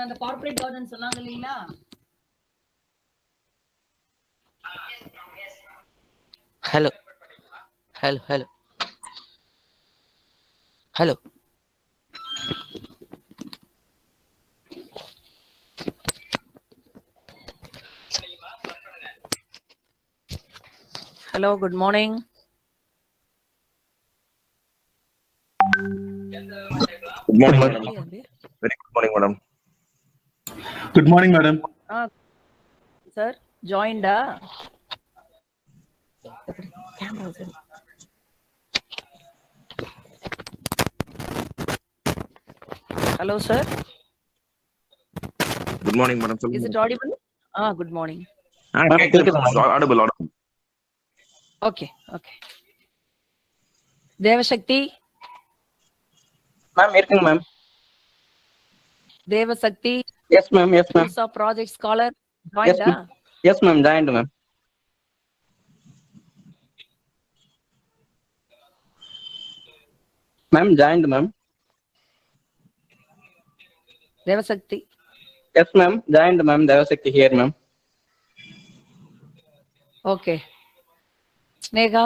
அந்த corporate governance சொன்னாங்க இல்லைங்களா? Hello. Hello. Hello. Hello. Hello, good morning. Good morning, madam. Very good morning, madam. Good morning, madam. Sir, joined. Camera. Hello, sir. Good morning, madam. Is it audible? Good morning. Audible. Okay. Devashakti. Ma'am, irukku ma'am. Devasakti. Yes, ma'am. Yes, ma'am. Who's a project scholar? Joined. Yes, ma'am. Joined, ma'am. Ma'am, joined, ma'am. Devasakti. Yes, ma'am. Joined, ma'am. Devasakti here, ma'am. Okay. Snegha.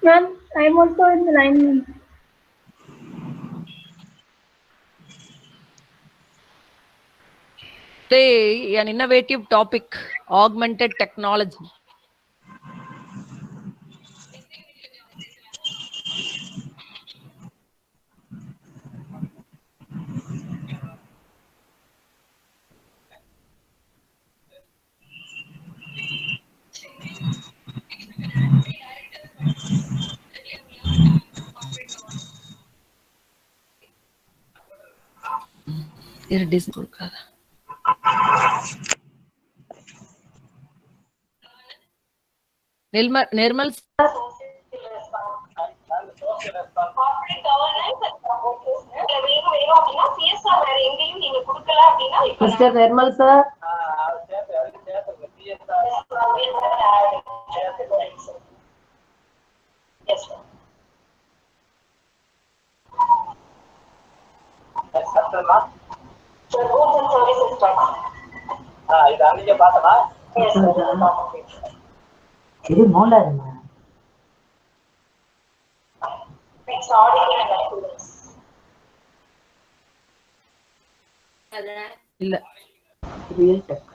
Ma'am, I'm also in the line. Today, an innovative topic, augmented technology. Nirmal. Mr. Nirmal sir. Yes, sir. இது அன்னைக்கு பார்த்தனா இது மோண்டாருமா இல்ல real tech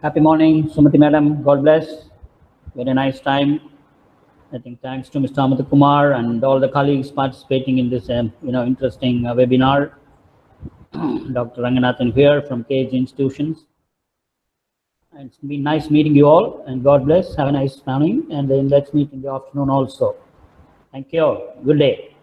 Happy morning, Sumati madam. God bless. Very nice time. I think thanks to Mr. Amit Kumar and all the colleagues participating in this, interesting webinar. Dr. Ranganathan here from KG Institutions. And it's been nice meeting you all, and God bless. Have a nice morning, and then let's meet in the afternoon also. Thank you all. Good day.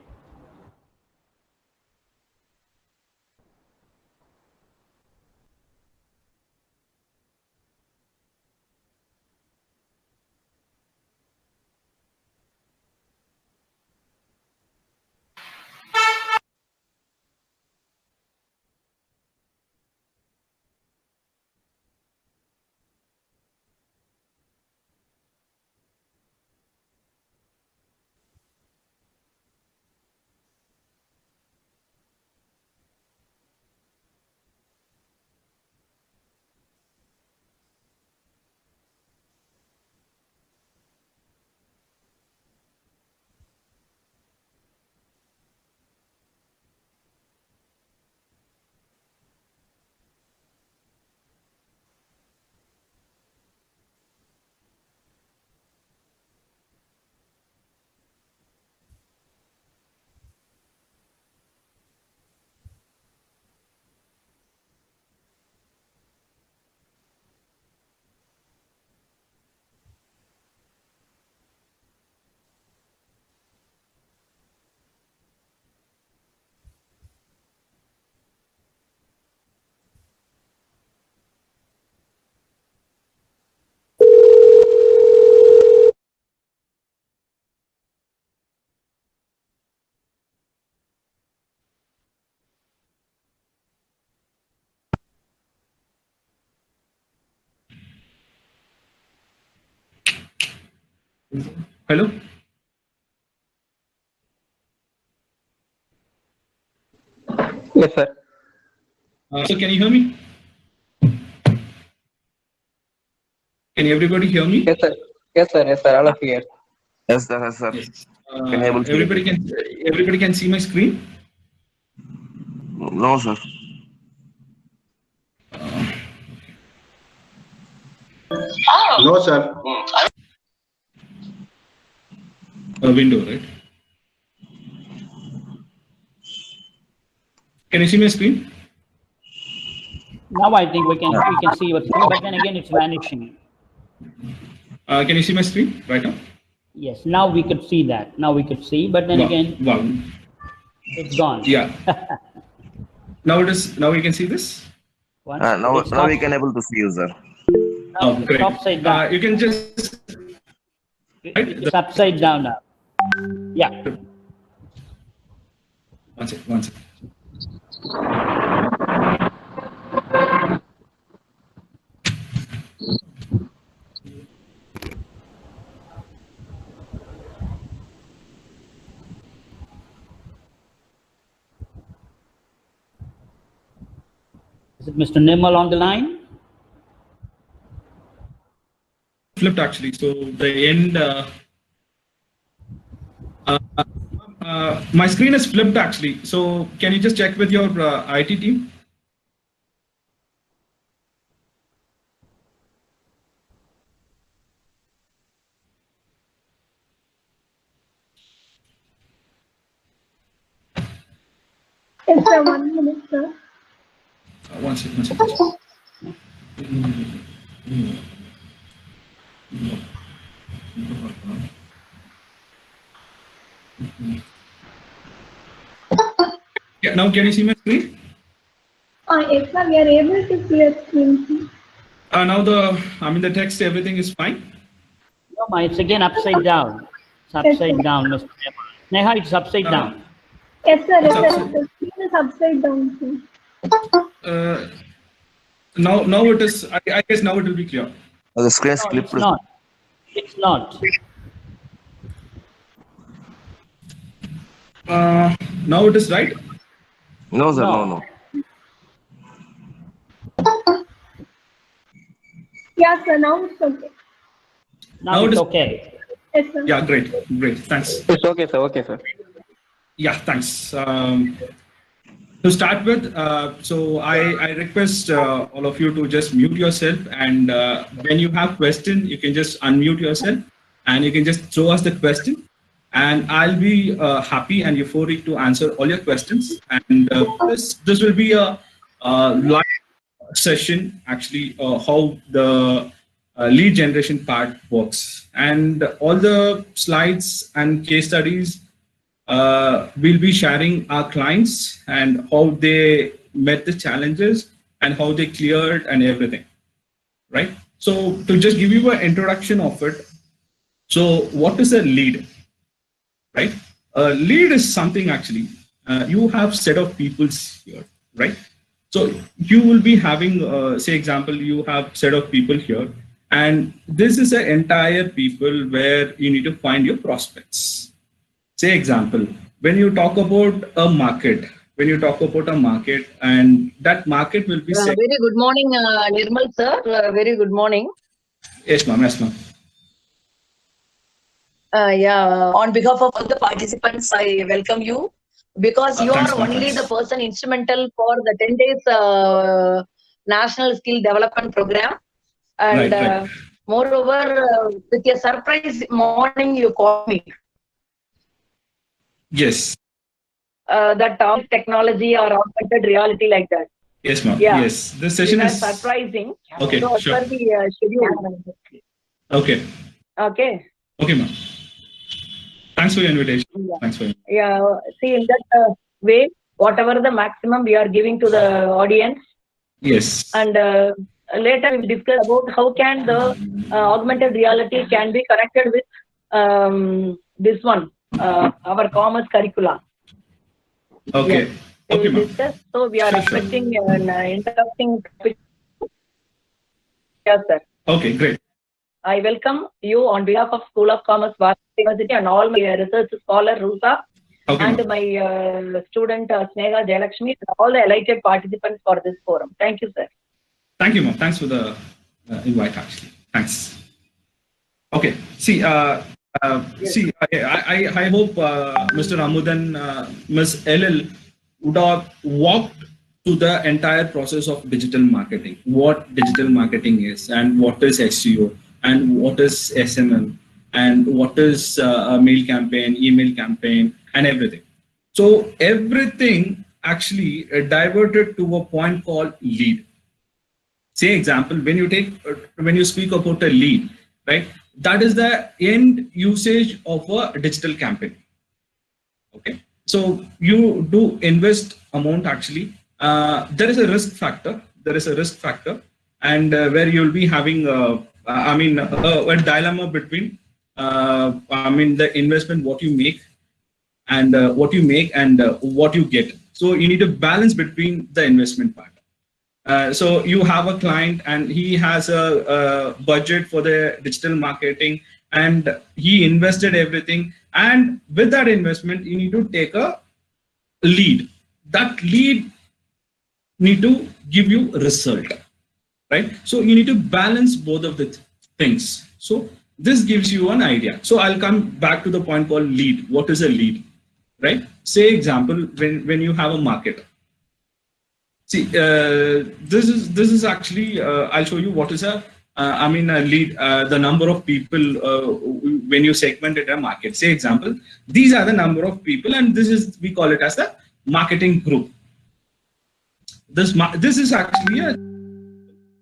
Hello? Yes, sir. So can you hear me? Can everybody hear me? Yes, sir. Yes, sir. Yes, sir. All of you here. Yes, sir. Yes, sir. Yes. Can you able to Everybody can see my screen? No, sir. No, sir. A window, right? Can you see my screen? Now I think we can see your screen, but then again it's vanishing. Can you see my screen right now? Yes, now we could see that. Now we could see, but then again it's gone. Yeah. Now it is. Now you can see this. Now we can able to see you, sir. Oh, great. Upside down. You can just. It's upside down now. Yeah. One second. Is it Mr. Nimal on the line? Flipped actually. So the end. My screen is flipped actually. So can you just check with your IT team? Yes, sir. 1 minute, sir. One second. Yeah, now can you see my screen? Yes, sir. We are able to see your screen. Now the text, everything is fine. No, it's again upside down. It's upside down, Mr. Neha, it's upside down. Yes, sir. Yes, sir. The screen is upside down, sir. Now it is. I guess now it will be clear. The screen is No, flipped. it's not. It's not. Now it is right. No, sir. No. No. Yeah, sir. Now it's okay. Now it's okay. Yes, sir. Yeah, great. Thanks. It's okay, sir. Okay, sir. Yeah, thanks. To start with, so I request all of you to just mute yourself, and when you have question, you can just unmute yourself, and you can just throw us the question, and I'll be happy and euphoric to answer all your questions. And this will be a live session, actually, how the lead generation part works, and all the slides and case studies we'll be sharing our clients and how they met the challenges and how they cleared and everything, right? So to just give you an introduction of it, so what is a lead, right? A lead is something, actually, you have set of peoples here, right? So you will be having, say example, you have set of people here, and this is an entire people where you need to find your prospects. Say example, when you talk about a market, and that market will be Very good morning, Nirmal sir. Very good morning. Yes, ma'am. Yes, ma'am. Yeah, on behalf of all the participants, I welcome you, because you Thanks, are ma'am. only the person instrumental for the 10 days National Skill Development Program. And Right. moreover, with your surprise morning, you called me. Yes. That technology or augmented reality like that. Yes, ma'am. Yeah. Yes. This session It is is surprising. okay. So, Sure. as per the schedule. Okay. Okay. Okay, ma'am. Thanks for your invitation. Yeah. Thanks for. Yeah. See, in that way, whatever the maximum we are giving to the audience, Yes. and later we will discuss about how can the augmented reality can be connected with this one, our commerce curricula. Okay. Yes. We Okay, will ma'am. discuss. So we are Sure, expecting an interesting topic. Yes, sir. Okay, great. I welcome you on behalf of School of Commerce, Bharat University, and all my research scholar Rusa, Okay, and ma'am. my student Sneha Jayalakshmi, and all the elated participants for this forum. Thank you, sir. Thank you, ma'am. Thanks for the invite, actually. Thanks. Okay. See, I hope Mr. Amudan, Ms. LL would have walked to the entire process of digital marketing, what digital marketing is, and what is SEO, and what is SMM, and what is a mail campaign, email campaign, and everything. So everything actually diverted to a point called lead. Say example, when you speak about a lead, right? That is the end usage of a digital campaign. Okay, so you do invest amount, actually. There is a risk factor. And where you'll be having a dilemma between the investment, what you make, and what you get. So you need to balance between the investment part. So you have a client and he has a budget for the digital marketing, and he invested everything. And with that investment, you need to take a lead. That lead need to give you result, right? So you need to balance both of the things. So this gives you an idea. So I'll come back to the point called lead. What is a lead, right? Say example, when you have a market. See, this is actually, I'll show you what is a lead, the number of people when you segment it a market. Say example, these are the number of people, and we call it as the marketing group. This is actually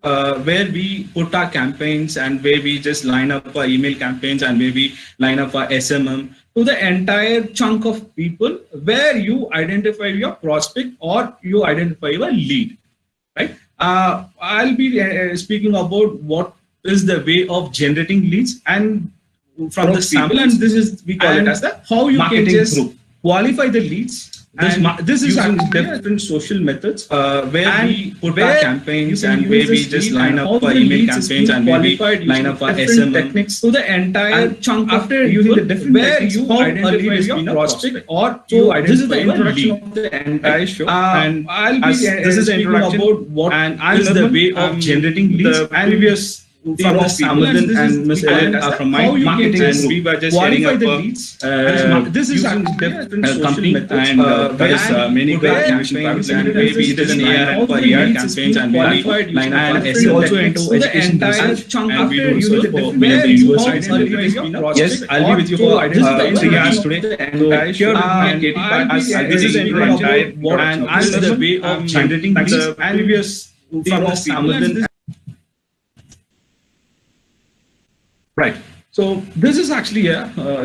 where we put our campaigns, and where we just line up our email campaigns, and where we line up our SMM to the entire chunk of people, where you identify your prospect or you identify your lead, right? I'll be speaking about what is the way of generating leads, and from the sample, and we call it as the how you can just qualify the leads. This is using different social methods where we put our campaigns, and where we just line up our email campaigns, and where we line up our SMM techniques to the entire chunk. After using the different techniques, you identify your prospect or you identify. This is the introduction of the entire show, and I'll be this is the introduction about what is the way of generating leads. And previous from Ms. Amudan and Ms. Ellen from my marketing, and we were just sharing up this is actually different company, and there is many activation campaigns, and maybe it is an AR per year campaigns, and maybe and we also into education research, and we do research for many of the universities. Yes, I'll be with you for 3 hours today. So here and this is the entire and this is the way of generating leads and previous from Ms. Amudan. Right. So this is actually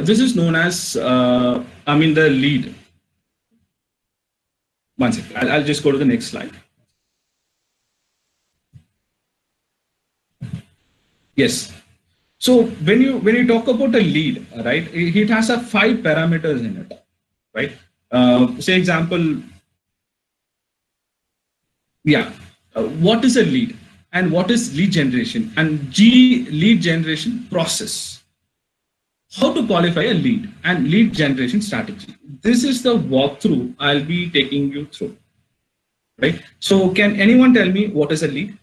this is known as the lead. One second. I'll just go to the next slide. Yes. So when you talk about a lead, right, it has 5 parameters in it, right? Say example. Yeah. What is a lead? And what is lead generation? And lead generation process. How to qualify a lead and lead generation strategy. This is the walkthrough I'll be taking you through. Right? So can anyone tell me what is a lead?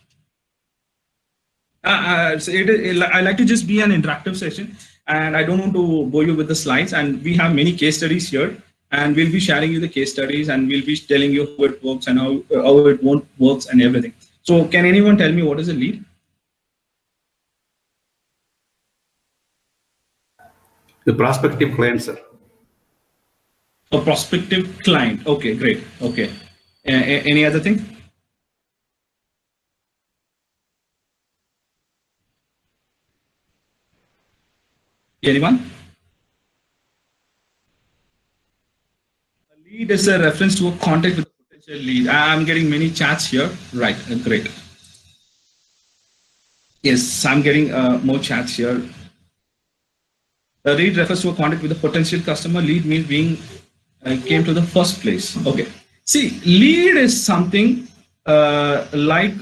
I like to just be an interactive session, and I don't want to bore you with the slides, and we have many case studies here, and we'll be sharing you the case studies, and we'll be telling you how it works and how it won't works and everything. So can anyone tell me what is a lead? The prospective client, sir. A prospective client. Okay, great. Okay. Any other thing? Anyone? A lead is a reference to a contact with a potential lead. I'm getting many chats here. Right, great. Yes, I'm getting more chats here. A lead refers to a contact with a potential customer. Lead means being came to the first place. Okay. See, lead is something like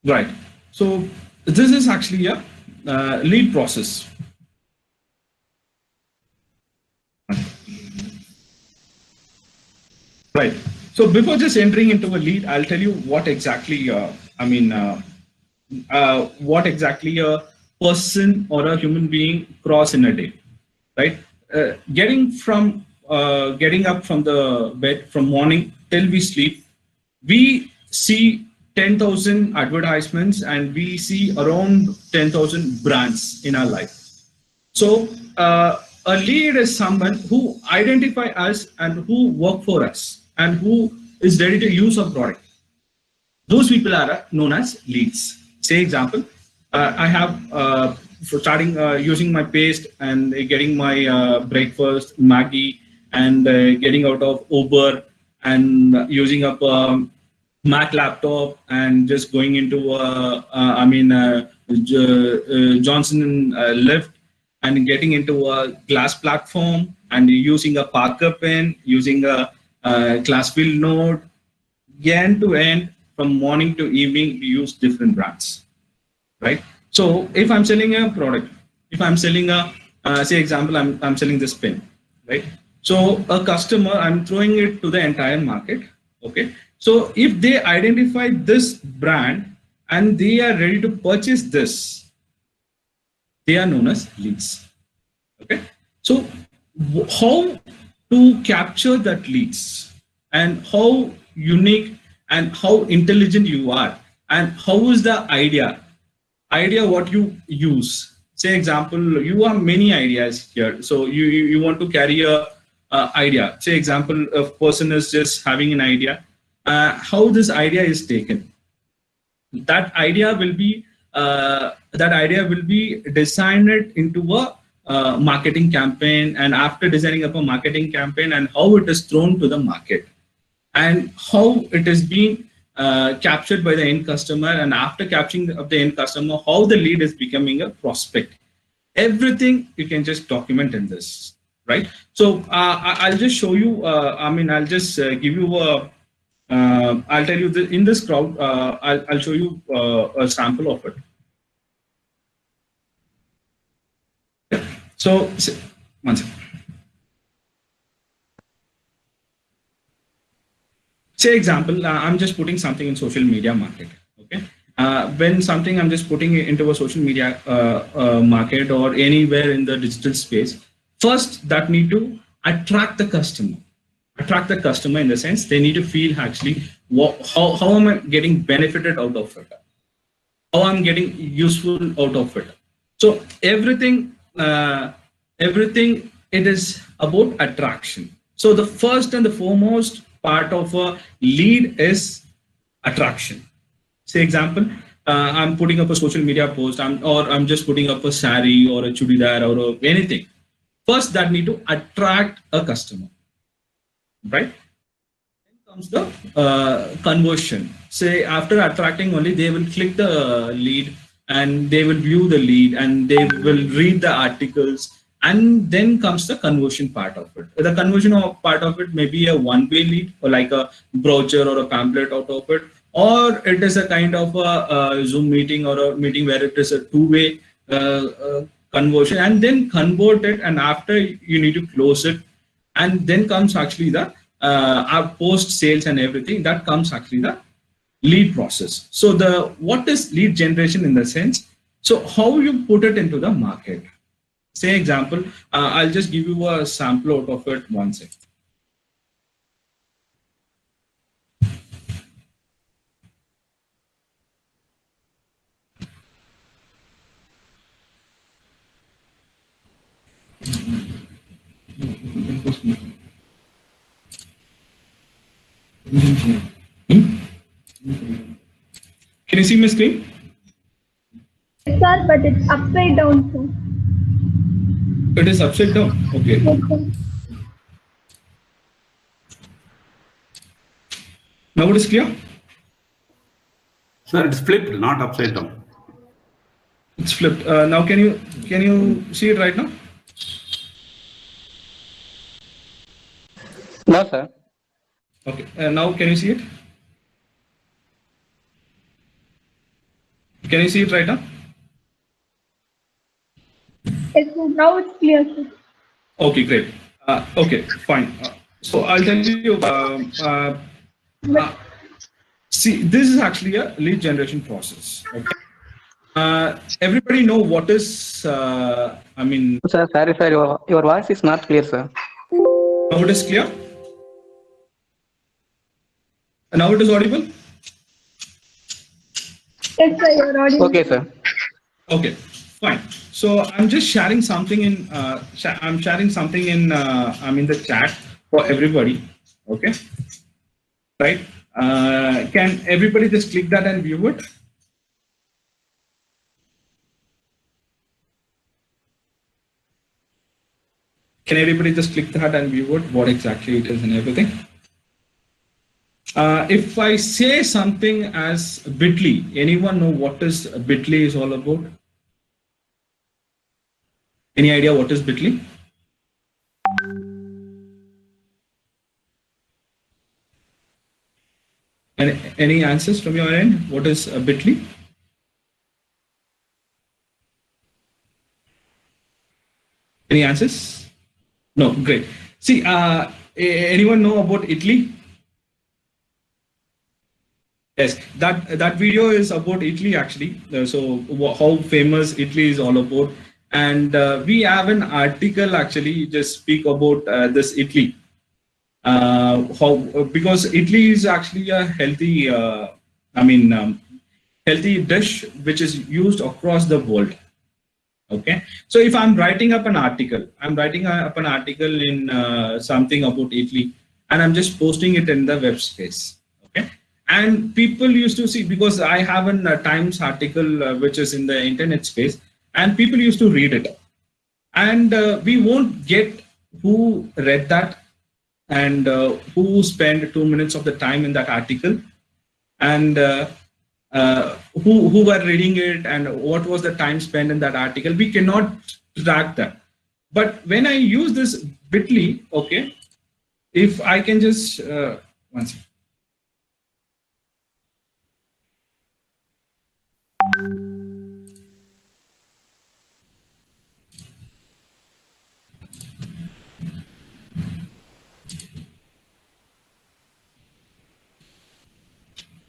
right. So this is actually a lead process. Right. So before just entering into a lead, I'll tell you what exactly what exactly a person or a human being cross in a day, right? Getting up from the bed from morning till we sleep, we see 10,000 advertisements and we see around 10,000 brands in our life. So a lead is someone who identify us and who work for us and who is ready to use our product. Those people are known as leads. Say example, I have for starting using my paste and getting my breakfast, Maggie, and getting out of Uber and using up Mac laptop and just going into Johnson Lift and getting into a glass platform and using a Parker pen, using a Glassfield node, end to end from morning to evening, we use different brands, right? So if I'm selling a product, if I'm selling a, say example, I'm selling this pen, right? So a customer, I'm throwing it to the entire market, okay? So if they identify this brand and they are ready to purchase this, they are known as leads, okay? So how to capture that leads and how unique and how intelligent you are and how is the idea what you use. Say example, you have many ideas here, so you want to carry a idea. Say example, a person is just having an idea, how this idea is taken. That idea will be designed into a marketing campaign, and after designing up a marketing campaign and how it is thrown to the market and how it is being captured by the end customer, and after capturing of the end customer, how the lead is becoming a prospect. Everything you can just document in this, right? So I'll just show you, I'll just give you a, I'll tell you that in this crowd, I'll show you a sample of it. So, one second. say example, I'm just putting something in social media market. Okay, when something I'm just putting it into a social media market or anywhere in the digital space, first that need to attract the customer. Attract the customer in the sense they need to feel actually how am I getting benefited out of it, how I'm getting useful out of it. So everything it is about attraction. So the first and the foremost part of a lead is attraction. Say example, I'm putting up a social media post, I'm just putting up a sari or a chudidar or anything. First, that need to attract a customer, right? Then comes the conversion. Say after attracting only, they will click the lead and they will view the lead and they will read the articles, and then comes the conversion part of it. The conversion part of it may be a one-way lead or like a brochure or a pamphlet out of it, or it is a kind of a Zoom meeting or a meeting where it is a two-way conversion, and then convert it, and after you need to close it, and then comes actually the our post sales and everything. That comes actually the lead process. So the what is lead generation in the sense? So how you put it into the market. Say example, I'll just give you a sample out of it. One second. Can you see my screen? Yes, sir, but it's upside down, sir. It is upside down. Okay. Yes, sir. Now it is clear? Sir, it's flipped, not upside down. It's flipped. Now can you see it right now? No, sir. Okay. Now can you see it? Can you see it right now? Yes, sir. Now it's clear, sir. Okay, great. Okay, fine. So I'll tell you. See, this is actually a lead generation process. Okay. Everybody know what is? I mean, Sir, sorry, sir. Your voice is not clear, sir. now it is clear. Now it is audible. Yes, sir, you're audible. Okay, sir. Okay, fine. So I'm just sharing something in. I'm sharing something in. I'm in the chat for everybody. Okay. Right. Can everybody just click that and view it? Can everybody just click that and view it? What exactly it is and everything. If I say something as Bitly, anyone know what is Bitly is all about? Any idea what is Bitly? And any answers from your end? What is Bitly? Any answers? No, great. See, anyone know about Italy? Yes, that video is about Italy actually. So how famous Italy is all about, and we have an article actually just speak about this Italy. Because Italy is actually a healthy, healthy dish which is used across the world. Okay, so if I'm writing up an article, in something about Italy, and I'm just posting it in the web space. Okay. And people used to see, because I have a Times article which is in the internet space, and people used to read it. And we won't get who read that and who spent 2 minutes of the time in that article, and who were reading it and what was the time spent in that article. We cannot track that. But when I use this Bitly, okay, if I can just, one second.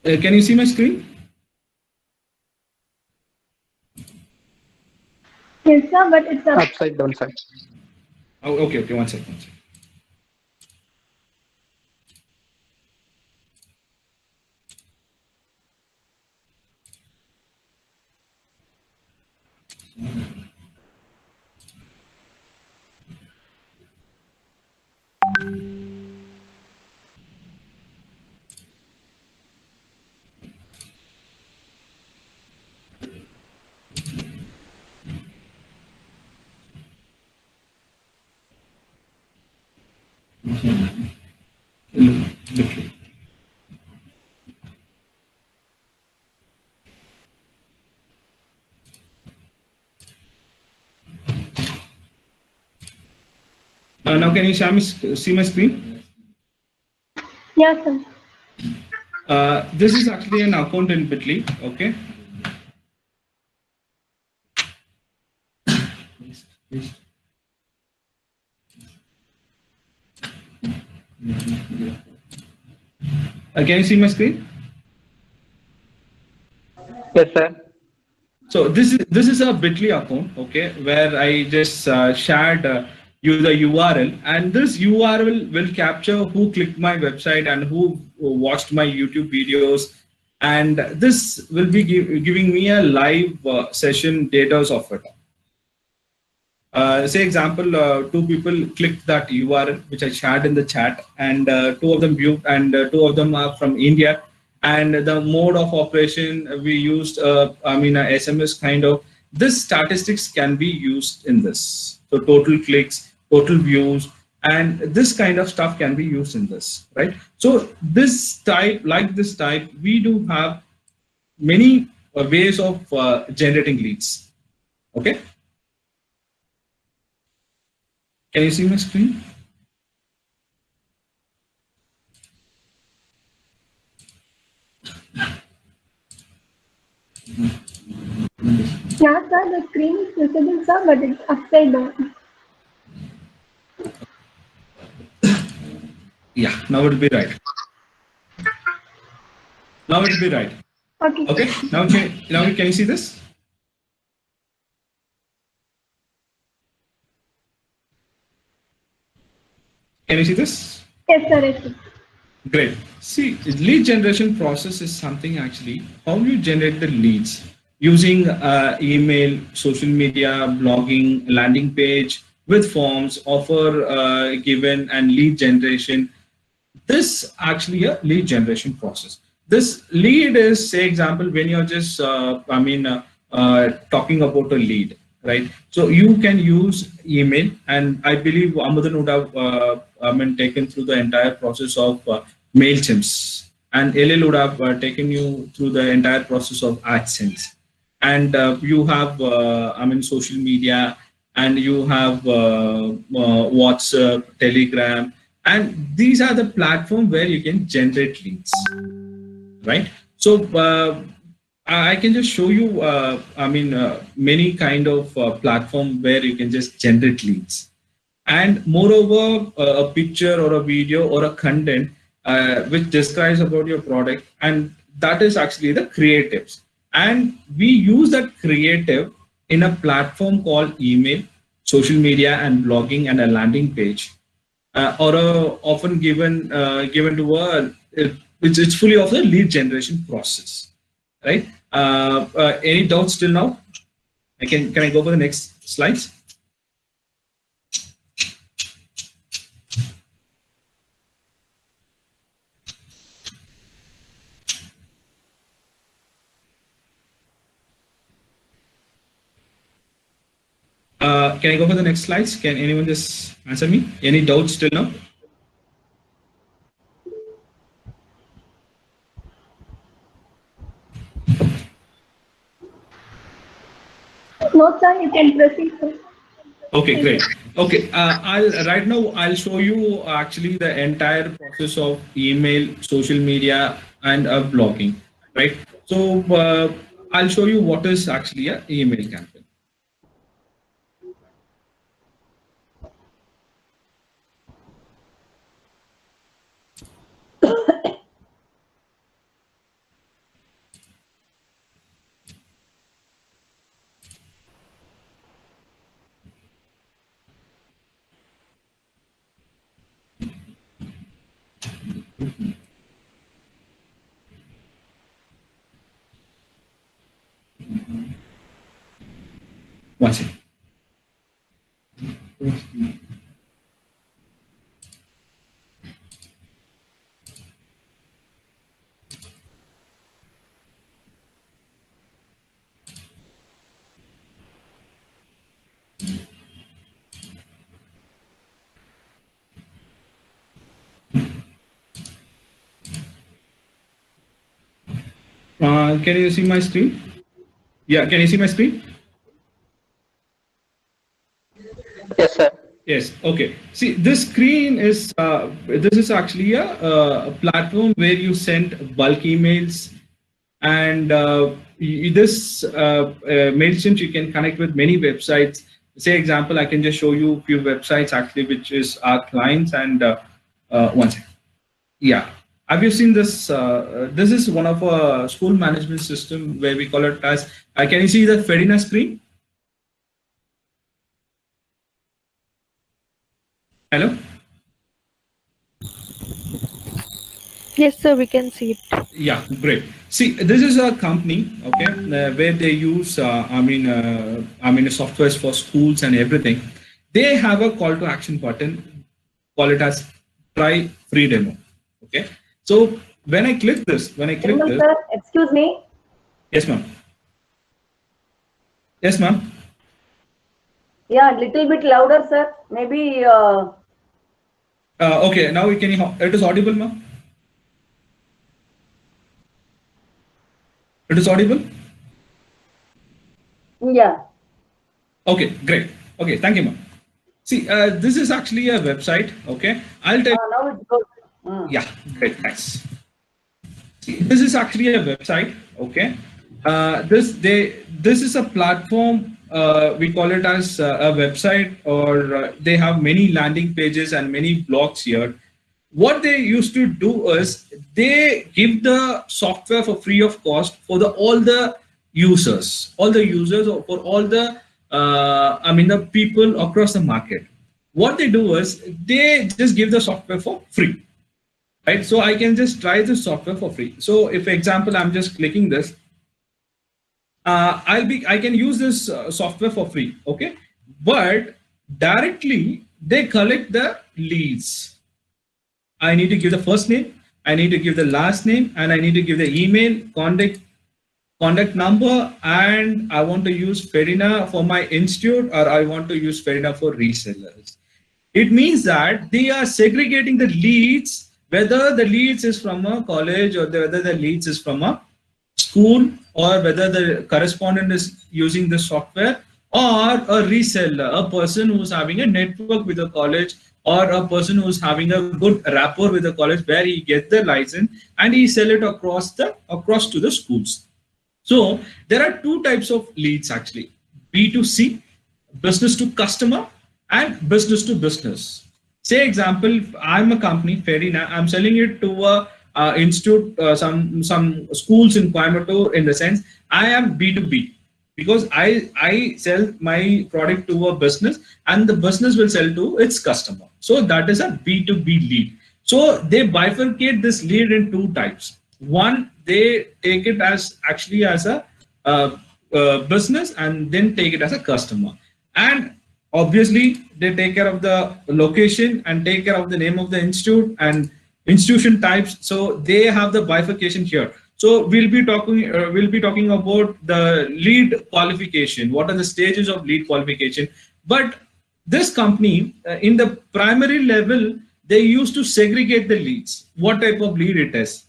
Can you see my screen? Yes, sir, but it's up. Upside down, sir. Oh, okay, okay, one second. Now can you see my screen? Yes, sir. This is actually an account in Bitly, okay? Can you see my screen? Yes, sir. So this is a Bitly account, okay, where I just shared you the URL, and this URL will capture who clicked my website and who watched my YouTube videos, and this will be giving me a live session data of it. Say example, two people clicked that URL which I shared in the chat, and two of them viewed, and two of them are from India. And the mode of operation we used, I mean, a SMS kind of. This statistics can be used in this. So total clicks, total views, and this kind of stuff can be used in this, right? So this type, like this type, we do have many ways of generating leads. Okay. Can you see my screen? Yeah, sir, the screen is visible, sir, but it's upside down. Yeah, now it will be right. Now it will be right. Okay. Okay. Now can you see this? Can you see this? Yes, sir, yes, sir. Great. See, lead generation process is something actually how you generate the leads using email, social media, blogging, landing page with forms, offer given, and lead generation. This actually a lead generation process. This lead is, say example, when you're just talking about a lead, right? So you can use email, and I believe Amudan would have taken through the entire process of MailChimps, and LL would have taken you through the entire process of AdSense. And you have social media, and you have WhatsApp, Telegram, and these are the platform where you can generate leads, right? So I can just show you many kind of platform where you can just generate leads. And moreover, a picture or a video or a content which describes about your product, and that is actually the creatives. And we use that creative in a platform called email, social media, and blogging, and a landing page, or often given to a it's fully of the lead generation process, right? Any doubts till now? Can I go for the next slides? Can I go for the next slides? Can anyone just answer me? Any doubts till now? No, sir, you can proceed, sir. Okay, great. Okay, I'll show you actually the entire process of email, social media, and blogging, right? So I'll show you what is actually an email campaign. One second. Can you see my screen? Yeah, can you see my screen? Yes, sir. Yes. Okay. See, this screen is this is actually a platform where you send bulk emails, and this Mailchimp you can connect with many websites. Say example, I can just show you a few websites actually, which is our clients. And one second. Yeah. Have you seen this? This is one of a school management system where we call it as. Can you see the Fedina screen? Hello. Yes, sir, we can see it. Yeah, great. See, this is a company, okay, where they use, softwares for schools and everything. They have a call to action button, call it as try free demo. Okay. So when I click this, Sir, excuse me. Yes, ma'am. Yes, ma'am. Yeah, little bit louder, sir. Maybe. Okay, now it is audible, ma'am. It is audible? Yeah. Okay, great. Okay, thank you, ma'am. See, this is actually a website. Okay, I'll tell. Now it's good. Yeah, great, thanks. See, this is actually a website. Okay, this is a platform. We call it as a website, or they have many landing pages and many blogs here. What they used to do is they give the software for free of cost for all the users, or for all the the people across the market. What they do is they just give the software for free, right? So I can just try the software for free. So if, for example, I'm just clicking this, I can use this software for free, okay? But directly they collect the leads. I need to give the first name, I need to give the last name, and I need to give the email, contact number, and I want to use Fedina for my institute, or I want to use Fedina for resellers. It means that they are segregating the leads, whether the leads is from a college or whether the leads is from a school, or whether the correspondent is using the software, or a reseller, a person who's having a network with a college, or a person who's having a good rapport with the college where he gets the license and he sell it across to the schools. So there are two types of leads actually: B2C, business to customer, and business to business. Say example, I'm a company, Fedina, I'm selling it to a institute, some schools in Coimbatore. In the sense, I am B2B, because I sell my product to a business and the business will sell to its customer. So that is a B2B lead. So they bifurcate this lead in two types. One, they take it as actually as a business, and then take it as a customer. And obviously they take care of the location and take care of the name of the institute and institution types. So they have the bifurcation here. So we'll be talking about the lead qualification. What are the stages of lead qualification? But this company, in the primary level, they used to segregate the leads. What type of lead it is,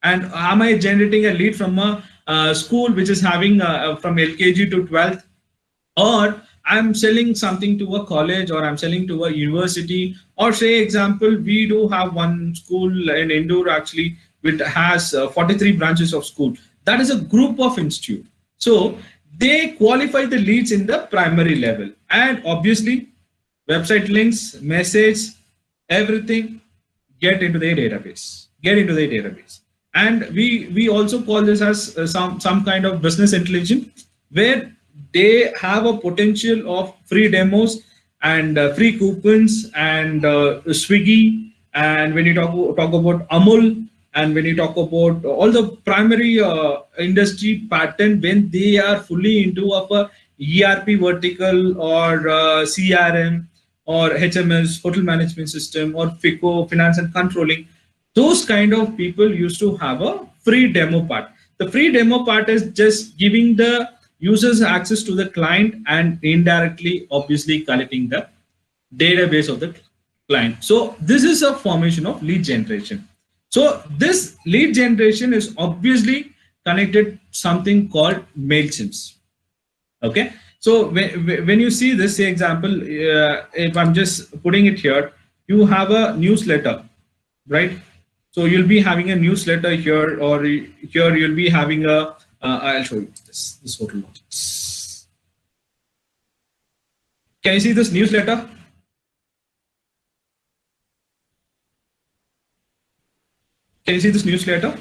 and am I generating a lead from a school which is having from LKG to 12th, or I'm selling something to a college, or I'm selling to a university, or say example, we do have one school in Indore actually, which has 43 branches of school. That is a group of institute. So they qualify the leads in the primary level, and obviously website links, message, everything get into the database. And we also call this as some kind of business intelligence, where they have a potential of free demos and free coupons and Swiggy And when you talk about Amul, and when you talk about all the primary industry pattern, when they are fully into a ERP vertical or CRM or HMS, hotel management system, or FICO, finance and controlling, those kind of people used to have a free demo part. The free demo part is just giving the users access to the client and indirectly, obviously, collecting the database of the client. So this is a formation of lead generation. So this lead generation is obviously connected something called MailChimp. Okay. So when you see this, say example, if I'm just putting it here, you have a newsletter, right? So you'll be having a newsletter here, or here you'll be having a, I'll show you this hotel logics. Can you see this newsletter? Can you see this newsletter?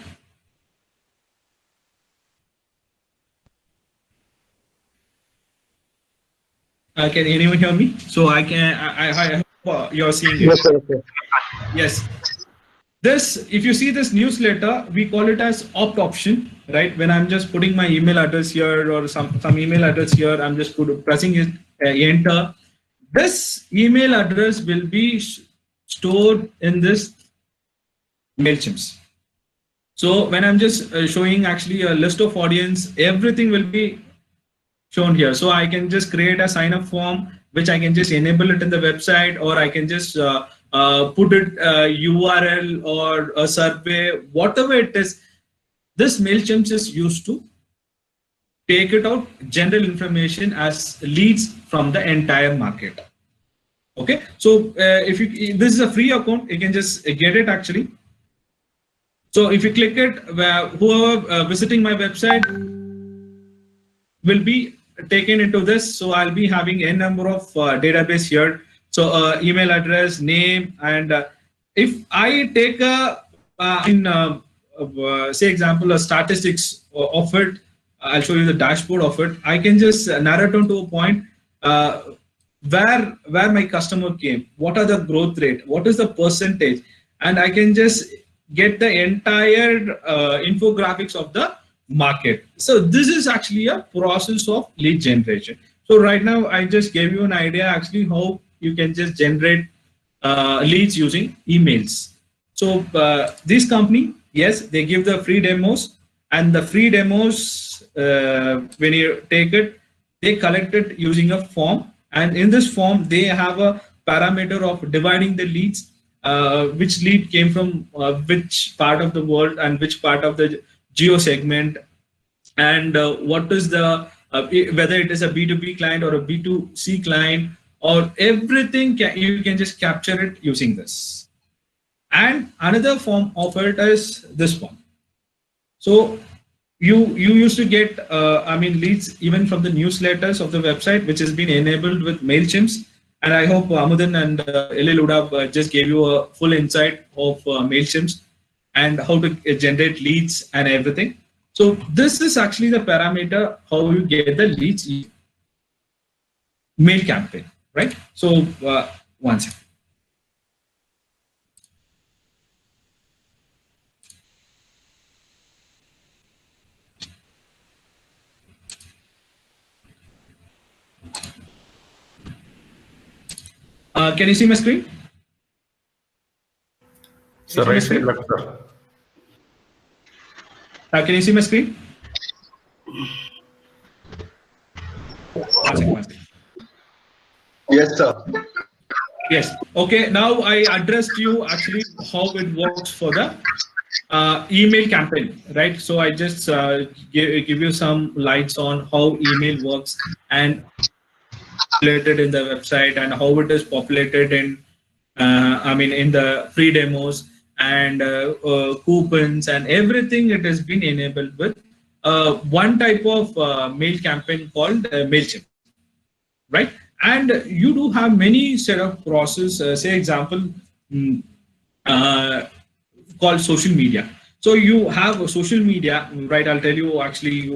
Can anyone hear me? So I can. I hope you're seeing it. Yes, sir. Yes. This, if you see this newsletter, we call it as opt option, right? When I'm just putting my email address here or some email address here, I'm just pressing it, enter. This email address will be stored in this MailChimp. So when I'm just showing actually a list of audience, everything will be shown here. So I can just create a sign up form, which I can just enable it in the website, or I can just put it URL or a survey, whatever it is. This MailChimp is used to take it out general information as leads from the entire market. Okay, so if you, this is a free account, you can just get it actually. So if you click it, whoever visiting my website will be taken into this. So I'll be having a number of database here. So email address, name, and if I take a say example, a statistics of it, I'll show you the dashboard of it. I can just narrow it down to a point where my customer came, what are the growth rate, what is the percentage, and I can just get the entire infographics of the market. So this is actually a process of lead generation. So right now I just gave you an idea actually how you can just generate leads using emails. So this company, yes, they give the free demos, and the free demos, when you take it, they collect it using a form, and in this form they have a parameter of dividing the leads, which lead came from which part of the world and which part of the geo segment, and what is the whether it is a B2B client or a B2C client, or everything you can just capture it using this. And another form of it is this one. So you used to get leads even from the newsletters of the website, which has been enabled with MailChimp. And I hope Amudan and Elil would have just gave you a full insight of MailChimp and how to generate leads and everything. So this is actually the parameter how you get the leads mail campaign, right? So one second. Can you see my screen? Sir, right side left, sir. Can you see my screen? One second. Yes, sir. Yes. Okay. Now I addressed you actually how it works for the email campaign, right? So I just give you some lights on how email works and populated in the website, and how it is populated in in the free demos and coupons and everything. It has been enabled with one type of mail campaign called MailChimp, right? And you do have many set of process, say example, called social media. So you have a social media, right? I'll tell you actually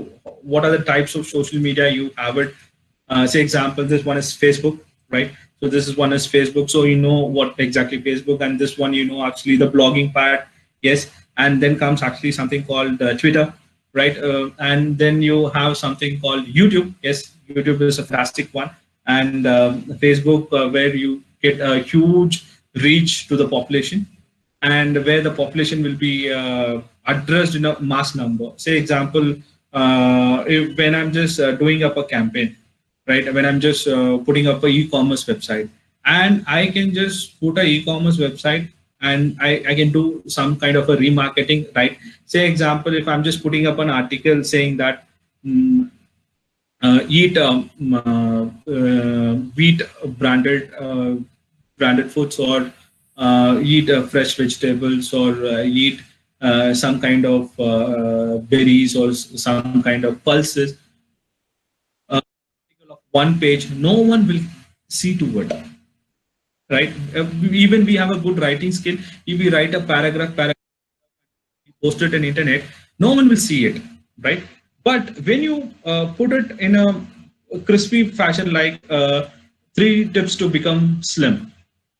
what are the types of social media you have it. Say example, this one is Facebook, right? So this is one is Facebook. So you know what exactly Facebook, and this one, you know, actually the blogging part. Yes. And then comes actually something called Twitter, right? And then you have something called YouTube. Yes, YouTube is a fantastic one. And Facebook, where you get a huge reach to the population, and where the population will be addressed in a mass number. Say example, when I'm just doing up a campaign, right? When I'm just putting up a e-commerce website, and I can just put an e-commerce website, and I can do some kind of a remarketing, right? Say example, if I'm just putting up an article saying that eat wheat branded foods, or eat fresh vegetables, or eat some kind of berries, or some kind of pulses. One page, no one will see to it, right? Even we have a good writing skill. If we write a paragraph, post it on internet, no one will see it, right? But when you put it in a crispy fashion, like 3 tips to become slim,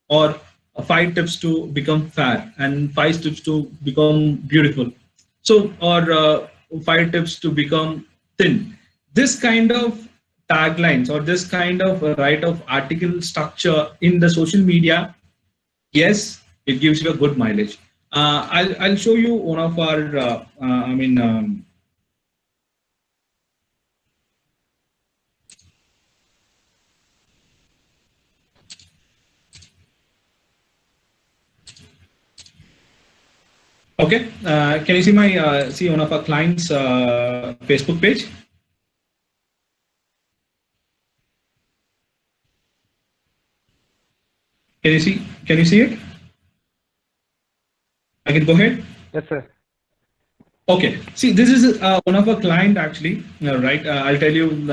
or 5 tips to become fat, and 5 tips to become beautiful, so, or 5 tips to become thin, this kind of taglines, or this kind of article structure in the social media, yes, it gives you a good mileage. I'll show you one of our okay, can you see my see one of our clients' Facebook page? Can you see? Can you see it? I can go ahead. Yes, sir. Okay. See, this is one of our client actually. Right. I'll tell you.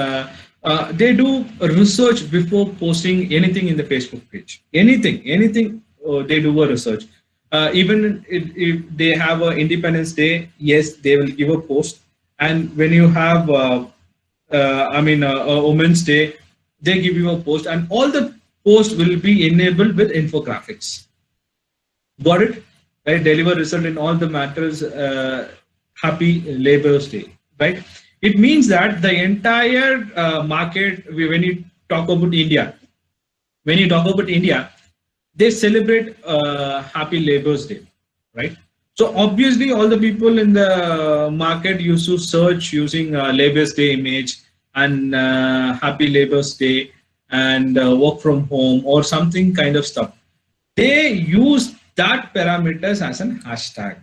They do research before posting anything in the Facebook page. Anything. They do a research. Even if they have an Independence Day, yes, they will give a post. And when you have, a Women's Day, they give you a post, and all the post will be enabled with infographics. Got it? Right? Deliver result in all the matters. Happy Labour's Day. Right? It means that the entire market, when you talk about India, they celebrate Happy Labour's Day. Right? So obviously, all the people in the market used to search using Labour's Day image and Happy Labour's Day and work from home or something kind of stuff. They use that parameters as an hashtag,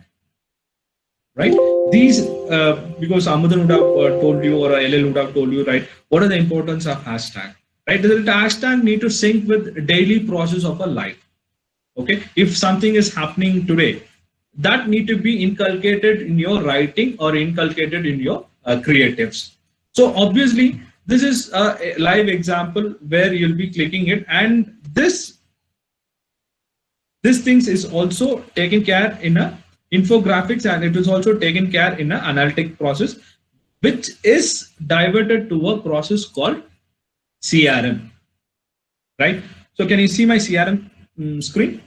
right? These, because Amudan would have told you, or LL would have told you, right? What are the importance of hashtag, right? The hashtag need to sync with daily process of a life, okay? If something is happening today, that need to be inculcated in your writing or inculcated in your creatives. So obviously, this is a live example where you'll be clicking it, and this things is also taken care in a infographics, and it is also taken care in an analytic process, which is diverted to a process called CRM, right? So can you see my CRM screen?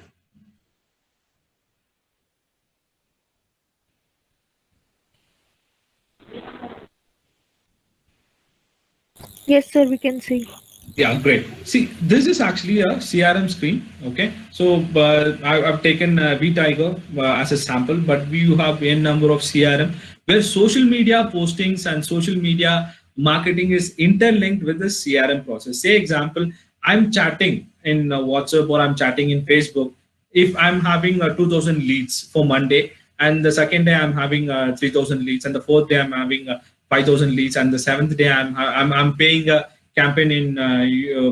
Yes, sir, we can see. Yeah, great. See, this is actually a CRM screen. Okay, so I've taken vTiger as a sample, but we have a number of CRM where social media postings and social media marketing is interlinked with the CRM process. Say example, I'm chatting in WhatsApp or I'm chatting in Facebook. If I'm having 2,000 leads for Monday, and the second day I'm having 3,000 leads, and the fourth day I'm having 5,000 leads, and the seventh day I'm paying a campaign in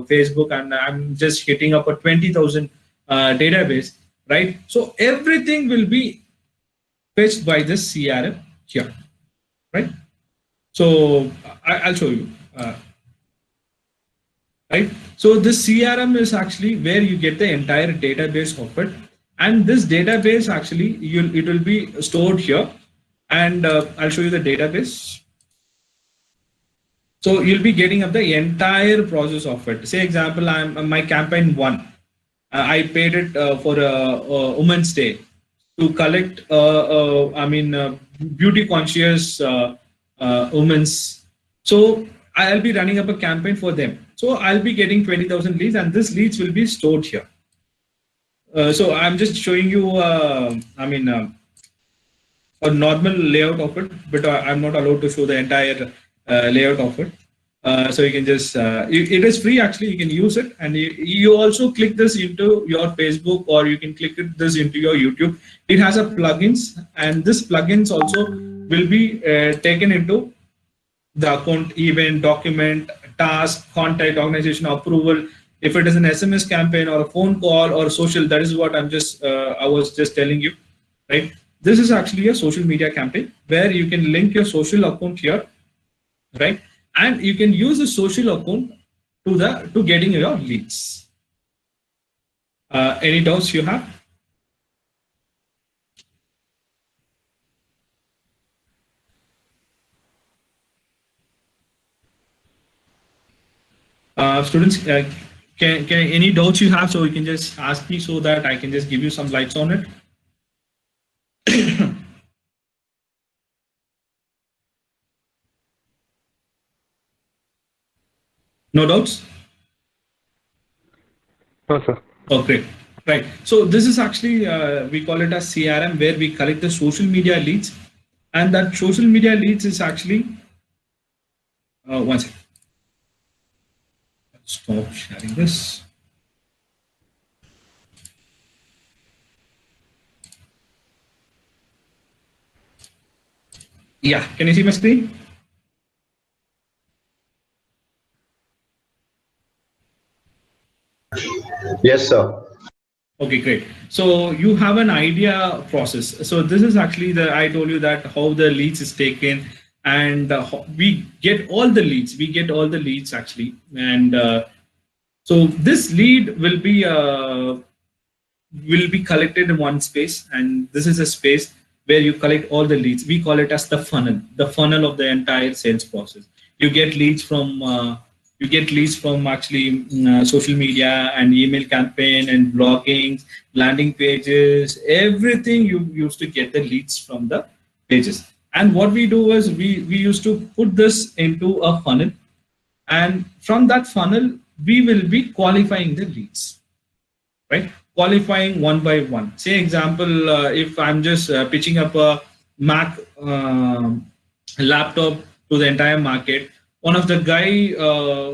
Facebook, and I'm just hitting up a 20,000 database, right? So everything will be fetched by this CRM here, right? So I'll show you, right? So this CRM is actually where you get the entire database of it, and this database actually it will be stored here, and I'll show you the database. So you'll be getting up the entire process of it. Say example, my campaign 1. I paid it for a Women's Day to collect, beauty conscious women's. So I'll be running up a campaign for them. So I'll be getting 20,000 leads, and this leads will be stored here. So I'm just showing you, a normal layout of it, but I'm not allowed to show the entire layout of it. So you can just, it is free actually, you can use it, and you also click this into your Facebook, or you can click this into your YouTube. It has a plugins, and this plugins also will be taken into the account, event, document, task, contact, organization, approval. If it is an SMS campaign or a phone call or social, that is what I was just telling you, right? This is actually a social media campaign where you can link your social account here, right? And you can use the social account to getting your leads. Any doubts you have? Students, can any doubts you have, so you can just ask me so that I can just give you some lights on it. No doubts? No, sir. Oh, great. Right. So this is actually, we call it as CRM, where we collect the social media leads. And that social media leads is actually, one second. Stop sharing this. Yeah, can you see my screen? Yes, sir. Okay, great. So you have an idea process. So this is actually I told you that how the leads is taken, and we get all the leads. We get all the leads actually, and so this lead will be collected in one space, and this is a space where you collect all the leads. We call it as the funnel of the entire sales process. You get leads from actually social media and email campaign and blogging, landing pages, everything. You used to get the leads from the pages. And what we do is we used to put this into a funnel, and from that funnel we will be qualifying the leads, right? Qualifying one by one. Say example, if I'm just pitching up a Mac laptop to the entire market, one of the guy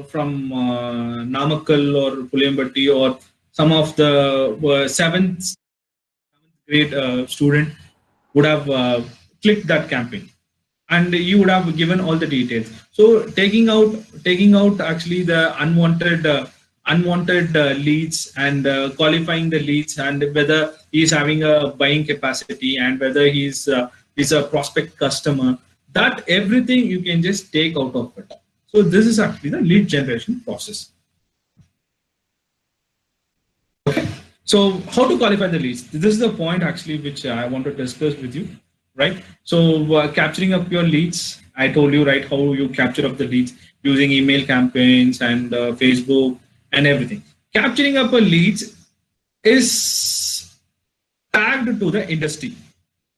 from Namakkal or Puliambatti or some of the seventh grade student would have clicked that campaign, and you would have given all the details. So taking out actually the unwanted leads, and qualifying the leads, and whether he's having a buying capacity, and whether he's a prospect customer. That everything you can just take out of it. So this is actually the lead generation process. Okay. So how to qualify the leads? This is the point actually which I want to discuss with you, right? So capturing up your leads, I told you, right, how you capture up the leads using email campaigns and Facebook and everything. Capturing up a leads is tagged to the industry.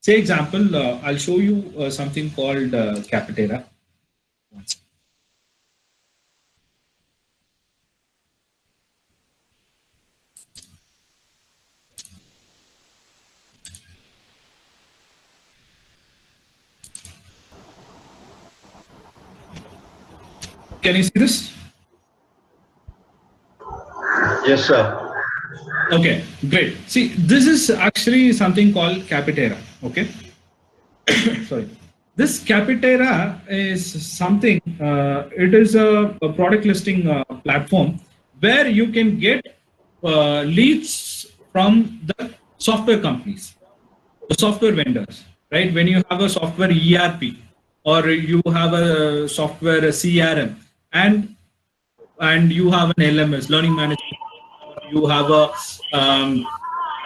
Say example, I'll show you something called Capterra. Can you see this? Yes, sir. Okay, great. See, this is actually something called Capterra. Okay. Sorry. This Capterra is something, it is a product listing platform where you can get leads from the software companies, the software vendors, right? When you have a software ERP, or you have a software CRM, and you have an LMS, learning management, you have a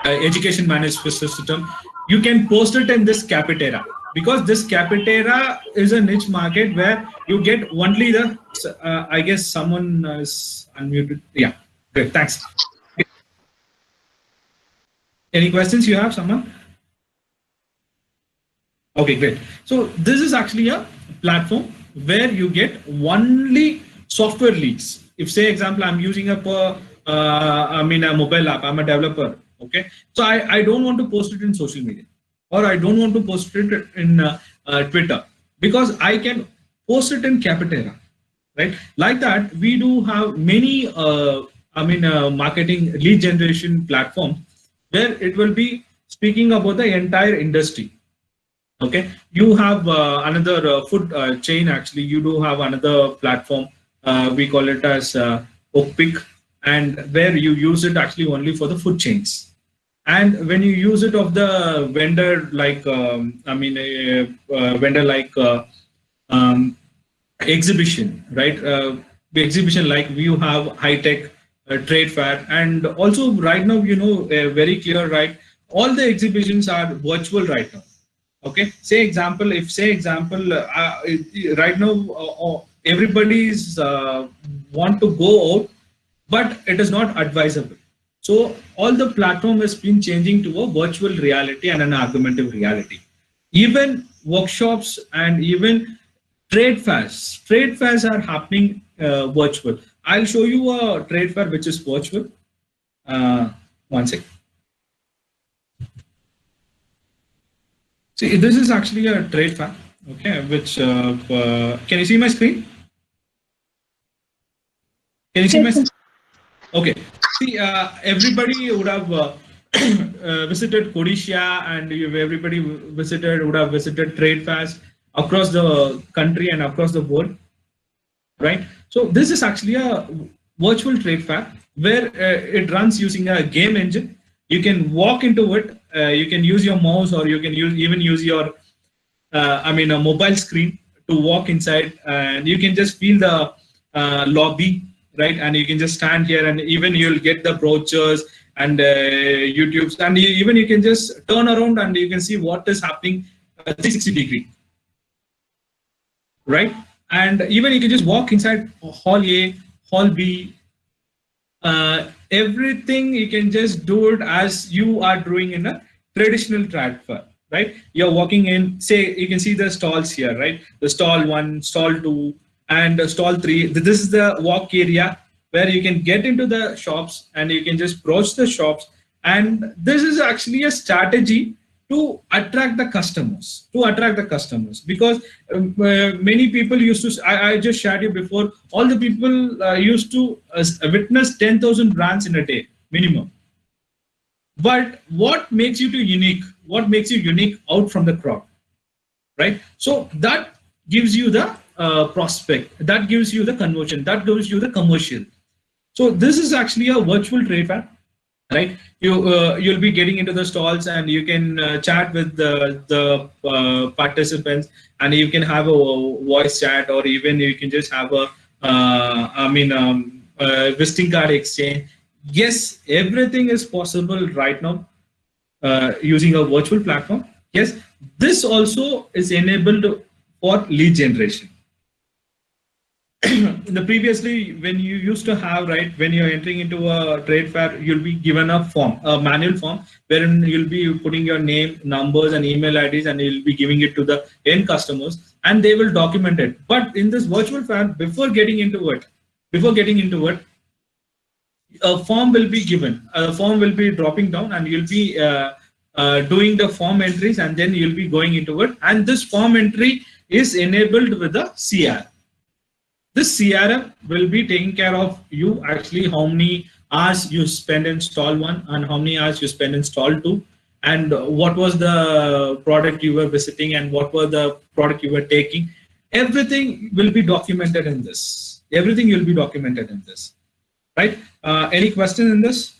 education management system, you can post it in this Capterra. because this Capterra is a niche market where you get only the, I guess someone is unmuted. Yeah, great, thanks. Any questions you have, someone? Okay, great. So this is actually a platform where you get only software leads. If say example, I'm using a mobile app, I'm a developer. Okay, so I don't want to post it in social media, or I don't want to post it in Twitter, because I can post it in Capterra, right? Like that, we do have many marketing lead generation platforms where it will be speaking about the entire industry. Okay, you have another food chain. Actually, you do have another platform. We call it as Oakpick, and where you use it actually only for the food chains. And when you use it of the vendor like exhibition, right? The exhibition like you have high tech trade fair, and also right now very clear, right? All the exhibitions are virtual right now. Okay, right now everybody's want to go out, but it is not advisable. So all the platform has been changing to a virtual reality and an augmented reality. Even workshops and even trade fairs are happening virtual. I'll show you a trade fair which is virtual. One second. See, this is actually a trade fair, okay, which, can you see my screen? Can you see my screen? Okay, see, everybody would have visited Codicia, and everybody would have visited trade fairs across the country and across the world, right? So this is actually a virtual trade fair where it runs using a game engine. You can walk into it. You can use your mouse, or you can even use your, a mobile screen to walk inside, and you can just feel the lobby, right? And you can just stand here, and even you'll get the brochures and YouTubes, and even you can just turn around and you can see what is happening 360 degree, right? And even you can just walk inside Hall A, Hall B. Everything you can just do it as you are doing in a traditional trade fair, right? You're walking in, say, you can see the stalls here, right? The stall 1, stall 2, and stall 3. This is the walk area where you can get into the shops and you can just approach the shops. And this is actually a strategy to attract the customers, because many people used to, I just shared you before, all the people used to witness 10,000 brands in a day minimum. But what makes you unique? What makes you unique out from the crowd, right? So that gives you the prospect, that gives you the conversion, that gives you the commercial. So this is actually a virtual trade fair, right? You'll be getting into the stalls, and you can chat with the participants, and you can have a voice chat, or even you can just have a visiting card exchange. Yes, everything is possible right now using a virtual platform. Yes, this also is enabled for lead generation. Previously, when you used to have, right, when you're entering into a trade fair, you'll be given a form, a manual form, wherein you'll be putting your name, numbers, and email IDs, and you'll be giving it to the end customers, and they will document it. But in this virtual fair, before getting into it, a form will be given. A form will be dropping down, and you'll be doing the form entries, and then you'll be going into it. And this form entry is enabled with the CRM. This CRM will be taking care of you actually how many hours you spend in stall 1 and how many hours you spend in stall 2, and what was the product you were visiting and what was the product you were taking. Everything will be documented in this. Everything will be documented in this, right? Any question in this?